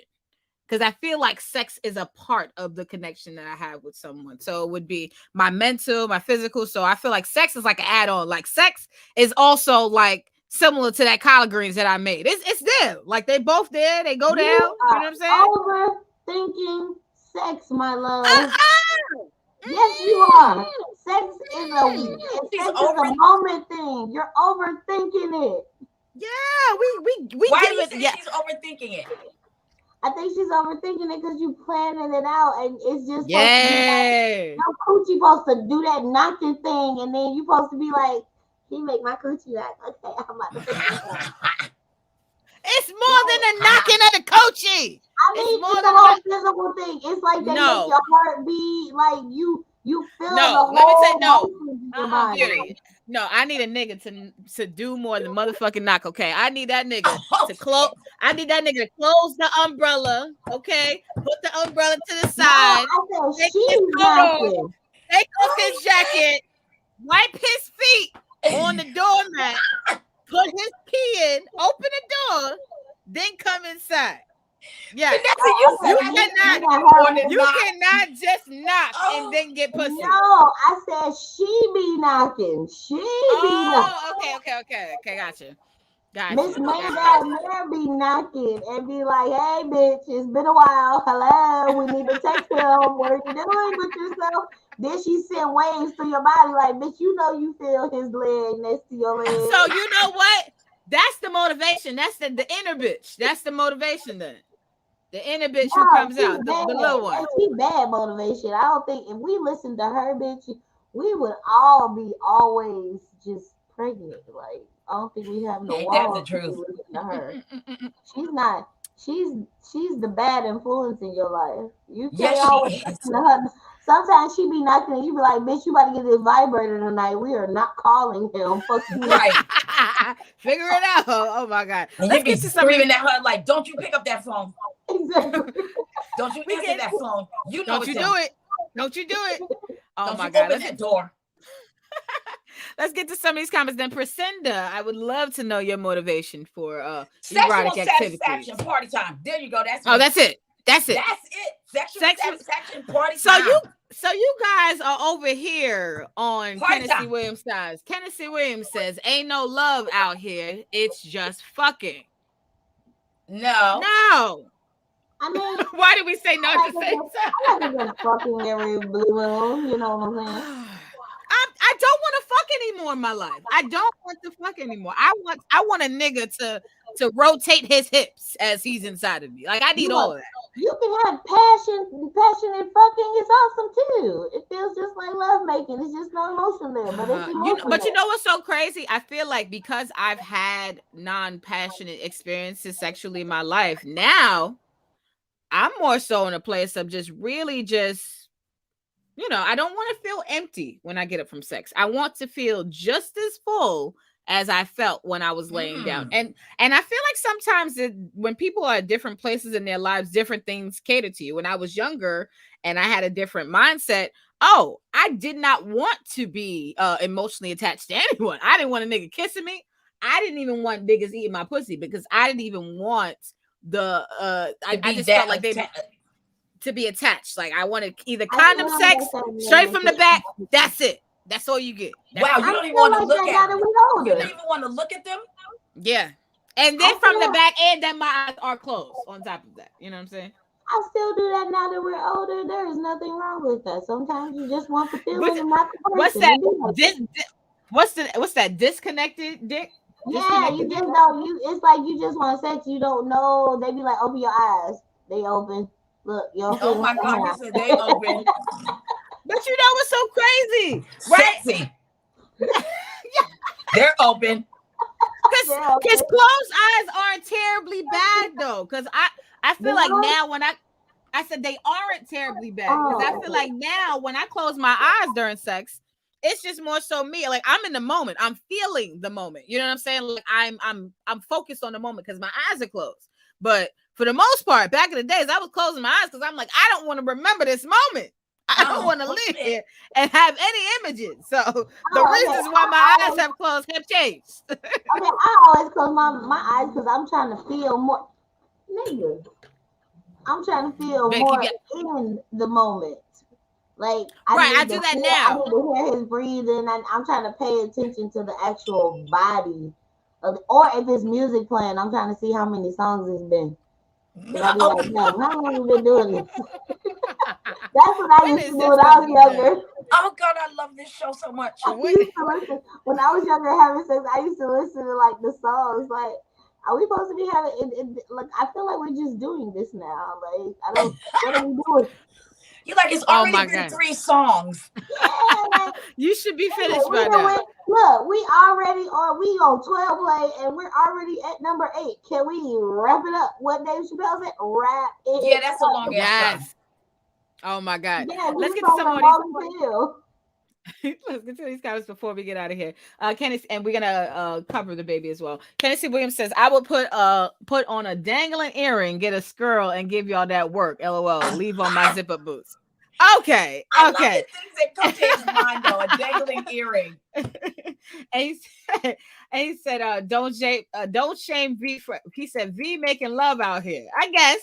S1: Because I feel like sex is a part of the connection that I have with someone. So it would be my mental, my physical. So I feel like sex is like an add-on. Like sex is also like similar to that collard greens that I made. It's there. Like they both there. They go down. You know what I'm saying?
S2: Overthinking sex, my love. Yes, you are. Sex is a moment thing. You're overthinking it.
S1: Yeah, we
S3: Why
S1: give
S3: do you
S1: it.
S3: say
S1: Yeah.
S3: she's overthinking it?
S2: I think she's overthinking it because you planning it out, and it's just supposed to be like
S1: Yeah.
S2: your coochie supposed to do that knocking thing, and then you supposed to be like, he make my coochie knock. Okay, I'm about to fix this up.
S1: It's more than a knocking of the coochie.
S2: I mean, it's a whole physical thing. It's like they make your heart beat, like you feel the whole.
S1: Let me say no.
S2: motion in your body.
S1: Period. No, I need a nigga to do more than motherfucking knock. Okay, I need that nigga to close. I need that nigga to close the umbrella. Okay, put the umbrella to the side.
S2: No, I said she's knocking.
S1: Take off his jacket. Wipe his feet on the doormat. Put his key in. Open the door. Then come inside. Yeah, you cannot just knock and then get pussy.
S2: No, I said she be knocking. She be knocking.
S1: Okay, gotcha.
S2: Miss Mary be knocking and be like, "Hey, bitch, it's been a while. Hello, we need to text him. What are you doing with yourself?" Then she send waves to your body, like, "Bitch, you know you feel his leg next to your leg."
S1: So you know what? That's the motivation. That's the inner bitch. That's the motivation then. The inner bitch who comes out, the little one.
S2: She bad motivation. I don't think if we listened to her, bitch, we would all be always just pregnant. Like, I don't think we have no walls.
S3: That's the truth.
S2: To her. She's not. She's the bad influence in your life. You can't always listen to her. Sometimes she be knocking and you be like, "Bitch, you about to get this vibrator tonight. We are not calling him." Fuck you.
S3: Right.
S1: Figure it out. Oh my God.
S3: And you be screaming at her like, "Don't you pick up that phone."
S2: Exactly.
S3: Don't you answer that phone. You know
S1: Don't you do it. Don't you do it. Oh
S3: Don't
S1: my
S3: you
S1: God.
S3: open that door.
S1: Let's get to some of these comments. Then Priscinda, I would love to know your motivation for
S3: sexual
S1: erotic activities.
S3: satisfaction party time. There you go. That's
S1: it. That's it.
S3: Sexual satisfaction party time.
S1: So you guys are over here on
S3: Party
S1: Tennessee
S3: time.
S1: Williams size. Tennessee Williams says, "Ain't no love out here. It's just fucking."
S3: No.
S2: I mean,
S1: why did we say no at the same time?
S2: I like to just fucking every blue moon. You know what I'm saying?
S1: I don't want to fuck anymore in my life. I don't want to fuck anymore. I want a nigga to rotate his hips as he's inside of me. Like, I need all of that.
S2: You can have passionate fucking is awesome too. It feels just like love making. It's just no emotion there, but it's emotion.
S1: But you know what's so crazy? I feel like because I've had non-passionate experiences sexually in my life, now I'm more so in a place of just really just, I don't want to feel empty when I get up from sex. I want to feel just as full as I felt when I was laying down. And I feel like sometimes when people are at different places in their lives, different things cater to you. When I was younger and I had a different mindset, I did not want to be emotionally attached to anyone. I didn't want a nigga kissing me. I didn't even want niggas eating my pussy because I didn't even want I just felt like to be attached. Like, I wanted either condom sex, straight from the back. That's it. That's all you get.
S3: Wow, you don't even want to look at them. You don't even want to look at them?
S1: Yeah. And then from the back end, that my eyes are closed on top of that. You know what I'm saying?
S2: I still do that now that we're older. There is nothing wrong with that. Sometimes you just want the feeling and not the person.
S1: What's that? What's that? Disconnected dick?
S2: Yeah, you just don't. It's like you just want sex. You don't know. They be like, "Open your eyes." They open. Look,
S3: oh my God, you said they open.
S1: But you know what's so crazy, right?
S3: Sexy. They're open.
S1: Because closed eyes aren't terribly bad though. Because I feel like now when I said they aren't terribly bad. Because I feel like now when I close my eyes during sex, it's just more so me. Like, I'm in the moment. I'm feeling the moment. You know what I'm saying? Like, I'm focused on the moment because my eyes are closed. But for the most part, back in the days, I was closing my eyes because I'm like, I don't want to remember this moment. I don't want to live here and have any images. So the reasons why my eyes have closed have changed.
S2: I always close my eyes because I'm trying to feel more. Nigga, I'm trying to feel more in the moment. Like,
S1: I do that now.
S2: I need to hear his breathing, and I'm trying to pay attention to the actual body. Or if it's music playing, I'm trying to see how many songs it's been. I'll be like, "No, how long have you been doing this?" That's what I used to do when I was younger.
S3: Oh God, I love this show so much.
S2: When I was younger having sex, I used to listen to like the songs. Like, Are we supposed to be having like I feel like we're just doing this now. Like I don't what are we doing?
S3: You like it's
S1: Oh
S3: already
S1: my
S3: been
S1: god.
S3: 3 songs.
S2: Yeah, like
S1: You should be finished
S2: we
S1: by
S2: done
S1: now.
S2: went, look, we already or we on 12 play and we're already at number 8. Can we wrap it up? What Dave Chappelle said? Wrap
S3: Yeah,
S2: it
S3: that's a long
S2: up.
S3: ass song.
S1: Yes. Oh my god.
S2: Yeah, we
S1: Let's
S2: was
S1: get to
S2: on
S1: some
S2: the
S1: more of these.
S2: Molly Hill.
S1: Let's get to these comments before we get out of here. Kenneth, and we're gonna cover the baby as well. Tennessee Williams says, "I would put on a dangling earring, get a skirl, and give y'all that work. LOL. Leave on my zip up boots." Okay,
S3: I love
S1: okay.
S3: the things that come to his mind though. A dangling earring.
S1: And he said, don't shame V for. He said V making love out here. I guess.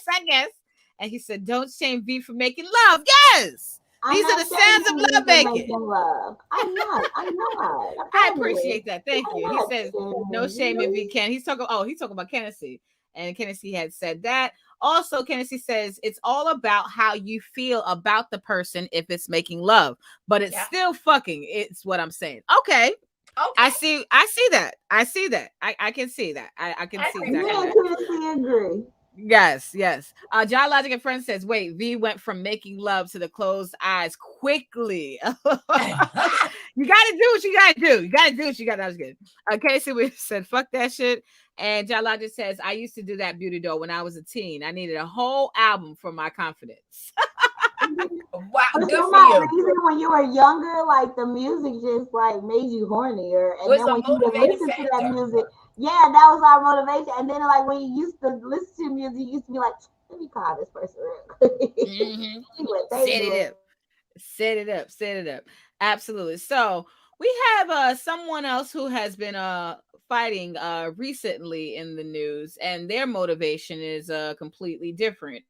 S1: And he said, don't shame V for making love. Yes.
S2: I'm
S1: These are
S2: not
S1: the sounds of
S2: shaming you
S1: love
S2: for
S1: making.
S2: making love. I'm not. I'm not. I
S1: I
S2: promise.
S1: appreciate that. Thank
S2: I'm
S1: you. He
S2: not
S1: says no
S2: shaming
S1: shame if he
S2: you.
S1: can. He's talking about Kennedy. And Kennedy had said that. Also, Kennedy says it's all about how you feel about the person if it's making love, but it's still fucking. It's what I'm saying. Okay. I see that. I can see that. I can see
S2: Me
S1: exactly
S2: and
S1: that.
S2: Tennessee agree.
S1: Yes. John Logic and Friends says, wait, V went from making love to the closed eyes quickly. You gotta do what you gotta do. You gotta do what you gotta. That was good. Casey we said, fuck that shit. And John Logic says, I used to do that beauty doll when I was a teen. I needed a whole album for my confidence.
S3: Wow,
S2: For
S3: good
S2: some
S3: for
S2: odd
S3: you.
S2: reason, when you were younger, like the music just like made you hornier,
S3: It
S2: and
S3: was
S2: then
S3: a
S2: when you would
S3: motivating
S2: listen to that
S3: factor.
S2: music, yeah, that was our motivation. And then like when you used to listen to music, you used to be like, let me call this person real quick.
S1: Mm-hmm.
S2: See what they
S1: Set
S2: doing.
S1: it up. Set it up. Absolutely. So we have someone else who has been fighting recently in the news, and their motivation is completely different.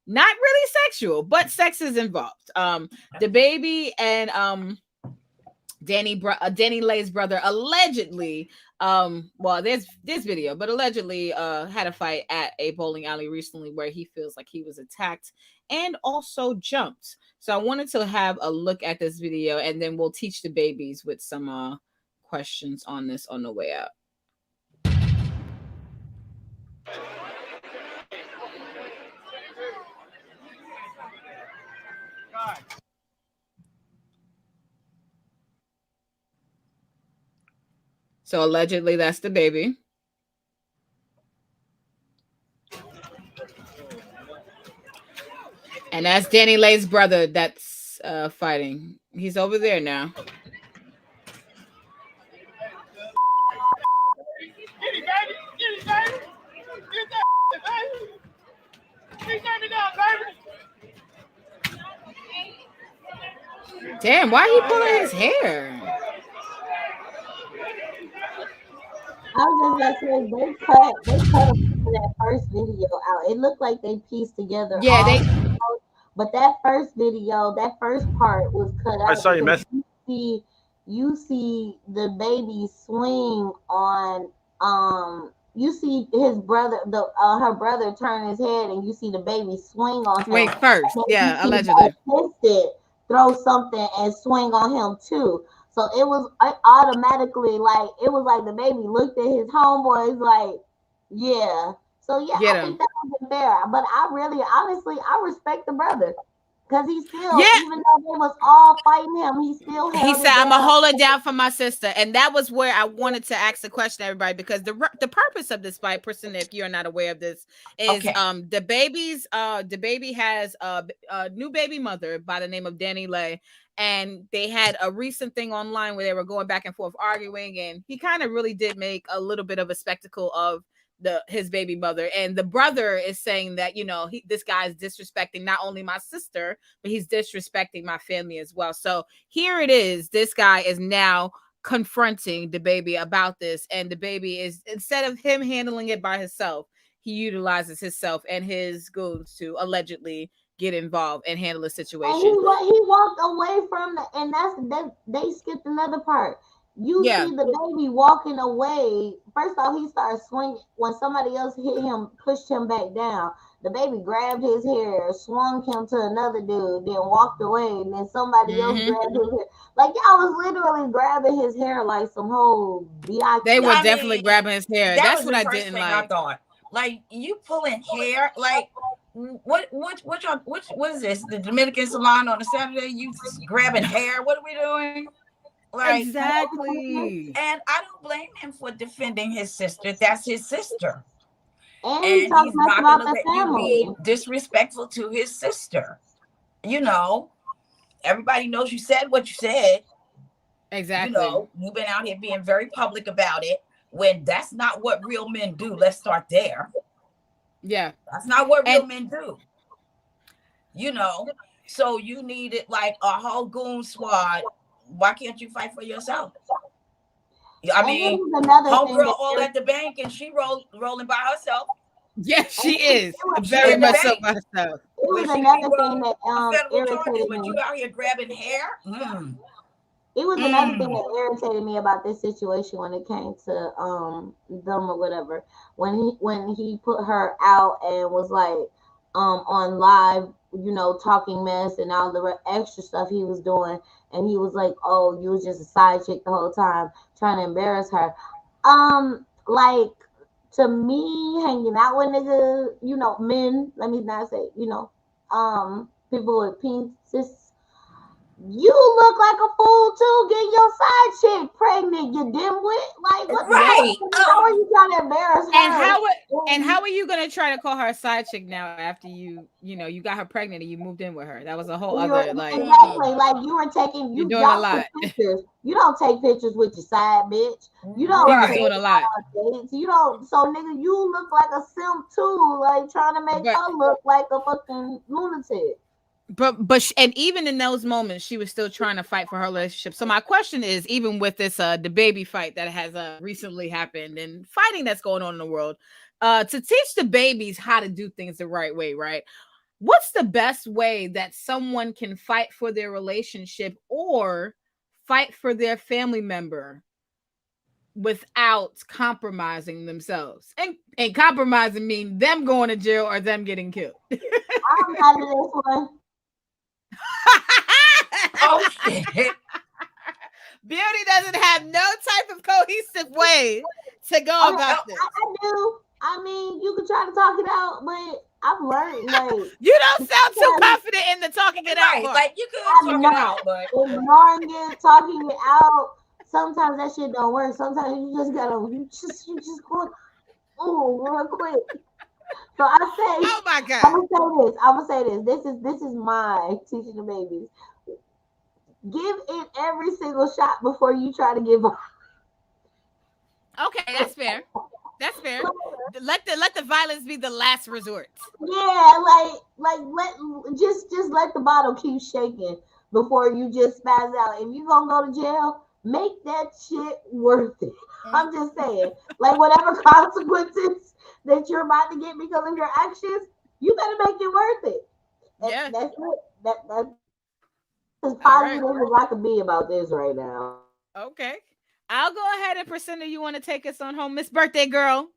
S1: Not really sexual, but sex is involved. The baby and Danny Lay's brother allegedly well there's this video, but allegedly had a fight at a bowling alley recently where he feels like he was attacked and also jumped. So I wanted to have a look at this video, and then we'll teach the babies with some questions on this on the way out. So allegedly that's the baby. And that's Danny Lay's brother that's fighting. He's over there now.
S8: Get it, baby. Get it, baby. Get that, baby. Get that baby.
S1: Damn, why he pulling his hair?
S2: I was just gonna say they cut that first video out. It looked like they pieced together
S1: Yeah,
S2: all
S1: they
S2: videos, but that first video, that first part was cut
S8: I
S2: out
S8: saw your
S2: because
S8: message.
S2: you see the baby swing on you see his brother her brother turn his head and you see the baby swing on him.
S1: wait first.
S2: And you
S1: Yeah,
S2: see the
S1: allegedly.
S2: assistant throw something and swing on him too. So it was automatically like it was like the baby looked at his homeboys like, yeah. So yeah,
S1: Get
S2: I
S1: him.
S2: think that was fair. But I really honestly I respect the brother. Cause he still,
S1: Yeah,
S2: even though they was all fighting him, he still
S1: he
S2: held
S1: said,
S2: it
S1: "I'm gonna
S2: down.
S1: hold it down for my sister," and that was where I wanted to ask the question, everybody, because the purpose of this fight, person, if you're not aware of this, is the baby has a new baby mother by the name of Danny Lay, and they had a recent thing online where they were going back and forth arguing, and he kind of really did make a little bit of a spectacle of his baby mother, and the brother is saying that this guy is disrespecting not only my sister, but he's disrespecting my family as well. So here it is, this guy is now confronting the baby about this, and the baby is, instead of him handling it by himself, he utilizes himself and his goons to allegedly get involved and handle the
S2: And
S1: situation.
S2: he walked away from the, and that they skipped another part. You
S1: Yeah,
S2: see the baby walking away. First off, he started swinging when somebody else hit him, pushed him back down. the baby grabbed his hair, swung him to another dude, then walked away, and then somebody else
S1: Mm-hmm.
S2: grabbed his hair. Like y'all was literally grabbing his hair like some whole
S1: They
S2: biatch.
S1: were
S3: I
S1: definitely
S3: mean,
S1: grabbing his hair.
S3: that
S1: That's
S3: was
S1: what
S3: the
S1: I
S3: first
S1: didn't
S3: thing I
S1: like.
S3: thought. Like you pulling hair, like what is this? The Dominican salon on a Saturday? You just grabbing hair? What are we doing? Like,
S1: Exactly.
S3: and I don't blame him for defending his sister. That's his sister,
S2: And he
S3: and
S2: talked
S3: he's
S2: mess
S3: not
S2: about
S3: gonna
S2: the
S3: let you be
S2: family.
S3: disrespectful to his sister. You know, everybody knows you said what you said.
S1: Exactly.
S3: You've been out here being very public about it when that's not what real men do. Let's start there.
S1: Yeah.
S3: That's not what
S1: And
S3: real men do. So you needed like a whole goon squad. Why can't you fight for yourself? I
S2: And
S3: mean,
S2: this is another thing
S3: homegirl
S2: that
S3: all at the bank and she rolling by herself.
S1: yes,
S2: and
S1: she is
S3: She
S1: very
S3: at the
S1: much so
S3: bank
S1: by herself.
S2: it
S3: where
S2: was
S3: she could be
S2: another thing that
S3: federal charges,
S2: irritated
S3: but
S2: me.
S3: you out here grabbing hair.
S2: It was another thing that irritated me about this situation when it came to them or whatever. When he put her out and was like on live, talking mess and all the extra stuff he was doing, and he was like, "Oh, you was just a side chick the whole time, trying to embarrass her." Like to me, hanging out with niggas, men. Let me not say, people with penises. You look like a fool too, getting your side chick pregnant, you dimwit. Like what the
S3: Right.
S2: fuck? How are you trying to embarrass
S1: And
S2: her?
S1: how are you gonna try to call her a side chick now after you got her pregnant and you moved in with her? That was a whole other
S2: Exactly like you were taking
S1: you're doing a
S2: y'all
S1: lot.
S2: took pictures. You don't take pictures with your side bitch. You don't
S1: He was
S2: take
S1: doing a lot.
S2: dates. You don't. So nigga, you look like a simp too, like trying to make
S1: But
S2: her look like a fucking lunatic.
S1: and even in those moments she was still trying to fight for her relationship. So my question is, even with this the baby fight that has recently happened and fighting that's going on in the world, to teach the babies how to do things the right way, right? What's the best way that someone can fight for their relationship or fight for their family member without compromising themselves? And compromising mean them going to jail or them getting killed.
S2: I'm out of this one.
S3: Oh shit.
S1: Beauty doesn't have no type of cohesive way to go about this.
S2: I do. I mean, you can try to talk it out, but I've learned like
S1: You don't sound too confident in the talking it out
S3: Right.
S1: part.
S3: Like you could
S2: I'm
S3: talk it
S2: not
S3: out, but
S2: ignoring it, talking it out. Sometimes that shit don't work. Sometimes you just go, real quick. So I say,
S1: Oh my
S2: I'm
S1: god.
S2: gonna say this. I'm gonna say this. This is my teaching the babies. Give it every single shot before you try to give up.
S1: Okay, that's fair. That's fair. Let the violence be the last resort.
S2: Yeah, like just let the bottle keep shaking before you just spaz out. If you gonna go to jail, make that shit worth it. I'm just saying, like whatever consequences that you're about to get because of your actions, you better make it worth it.
S1: Yeah.
S2: That's it. That's as
S1: All right.
S2: positive as I can be about this right now.
S1: Okay. I'll go ahead and Priscilla, you want to take us on home, Miss Birthday Girl?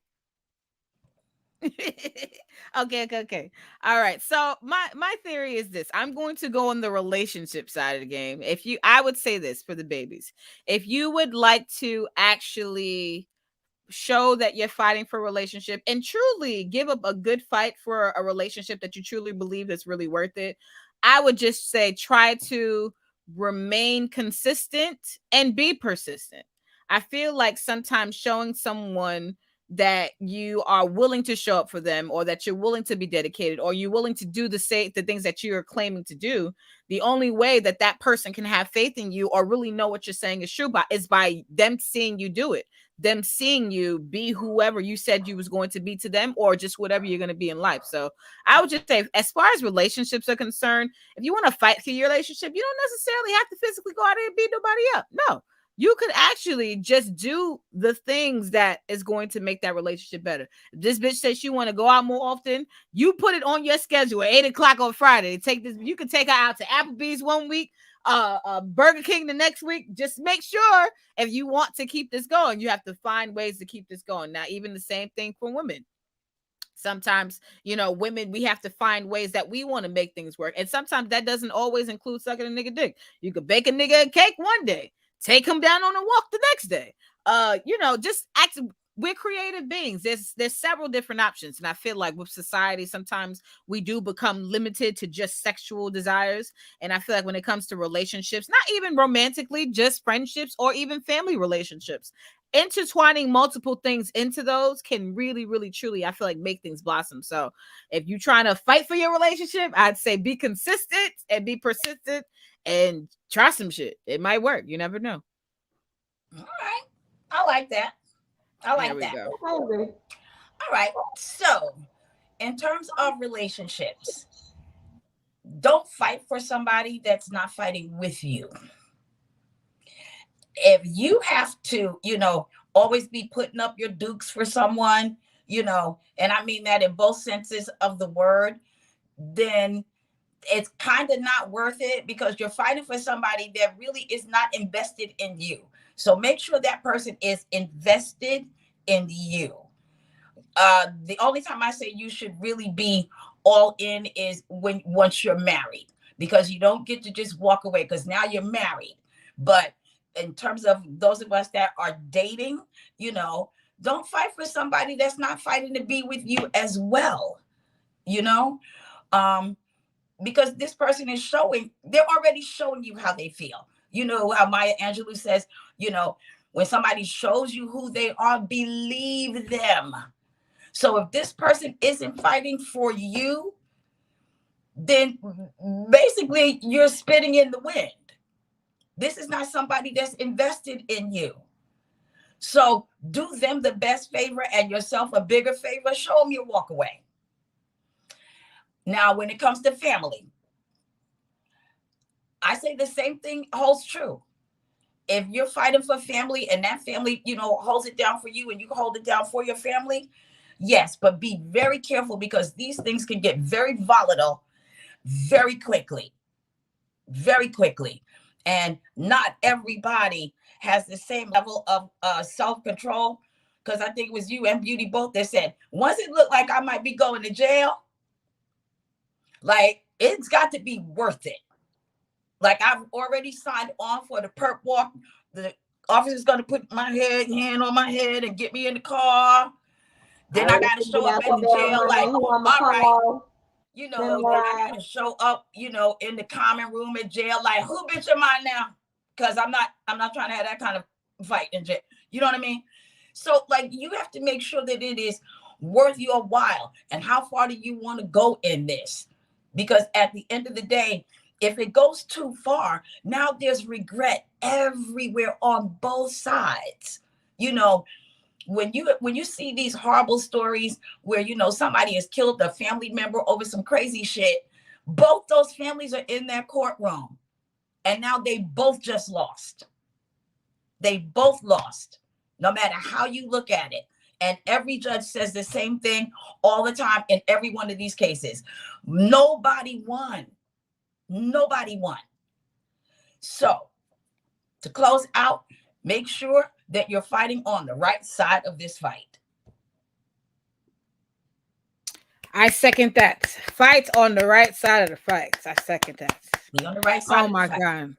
S1: Okay. All right. So my theory is this. I'm going to go on the relationship side of the game. I would say this for the babies. If you would like to actually show that you're fighting for a relationship and truly give up a good fight for a relationship that you truly believe is really worth it, I would just say try to remain consistent and be persistent. I feel like sometimes showing someone that you are willing to show up for them, or that you're willing to be dedicated, or you're willing to do the things that you're claiming to do, the only way that that person can have faith in you or really know what you're saying is true is by them seeing you do it, them seeing you be whoever you said you was going to be to them, or just whatever you're going to be in life. So I would just say, as far as relationships are concerned, if you want to fight for your relationship, you don't necessarily have to physically go out there and beat nobody up. No, you could actually just do the things that is going to make that relationship better. If this bitch says she want to go out more often, you put it on your schedule at 8:00 on Friday. You can take her out to Applebee's one week, Burger King the next week. Just make sure, if you want to keep this going, you have to find ways to keep this going. Now, even the same thing for women. Sometimes, women, we have to find ways that we want to make things work. And sometimes that doesn't always include sucking a nigga dick. You could bake a nigga a cake one day, take him down on a walk the next day. Just act. We're creative beings. There's several different options. And I feel like with society, sometimes we do become limited to just sexual desires. And I feel like when it comes to relationships, not even romantically, just friendships or even family relationships, intertwining multiple things into those can really, really, truly, I feel like, make things blossom. So if you're trying to fight for your relationship, I'd say be consistent and be persistent and try some shit. It might work. You never know.
S3: All right. I like that. I like that.
S1: Go.
S2: I agree.
S3: All right. So, in terms of relationships, don't fight for somebody that's not fighting with you. If you have to, always be putting up your dukes for someone, and I mean that in both senses of the word, then it's kind of not worth it, because you're fighting for somebody that really is not invested in you. So make sure that person is invested in you. The only time I say you should really be all in is once you're married, because you don't get to just walk away, because now you're married. But in terms of those of us that are dating, don't fight for somebody that's not fighting to be with you as well, because this person is they're already showing you how they feel. You know how Maya Angelou says, when somebody shows you who they are, believe them. So if this person isn't fighting for you, then basically you're spitting in the wind. This is not somebody that's invested in you. So do them the best favor and yourself a bigger favor. Show them your walk away. Now, when it comes to family, I say the same thing holds true. If you're fighting for family and that family, holds it down for you and you hold it down for your family, yes, but be very careful, because these things can get very volatile very quickly. And not everybody has the same level of self-control, because I think it was you and Beauty both that said, once it looked like I might be going to jail, like, it's got to be worth it. Like, I've already signed on for the perp walk. The officer's going to put my hand on my head and get me in the car. Then I got to show up in the jail like, all right. Then I got to show up, in the common room in jail like, who bitch am I now? Because I'm not trying to have that kind of fight in jail. You know what I mean? So, like, you have to make sure that it is worth your while. And how far do you want to go in this? Because at the end of the day, if it goes too far, now there's regret everywhere on both sides. When you see these horrible stories where, somebody has killed a family member over some crazy shit, both those families are in their courtroom. And now they both just lost. They both lost, no matter how you look at it. And every judge says the same thing all the time in every one of these cases. Nobody won. So, to close out, make sure that you're fighting on the right side of this fight.
S1: I second that. Fight on the right side of the fight. I second that.
S3: Be on the right side.
S1: Oh my God.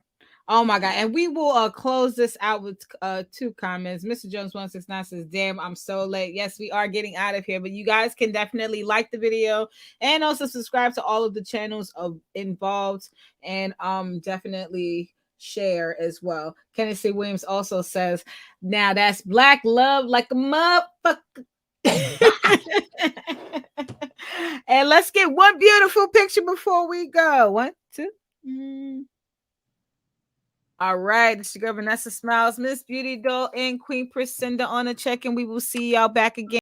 S1: Oh my God. And we will close this out with 2 comments. Mr. Jones 169 says, damn, I'm so late. Yes, we are getting out of here, but you guys can definitely like the video and also subscribe to all of the channels involved, and definitely share as well. Kenneth C. Williams also says, now that's black love like a motherfucker. And let's get one beautiful picture before we go. 1, 2. All right, it's your girl Vanessa Smilez, Miss Beauty Doll, and Queen Priscinda on the check, and we will see y'all back again.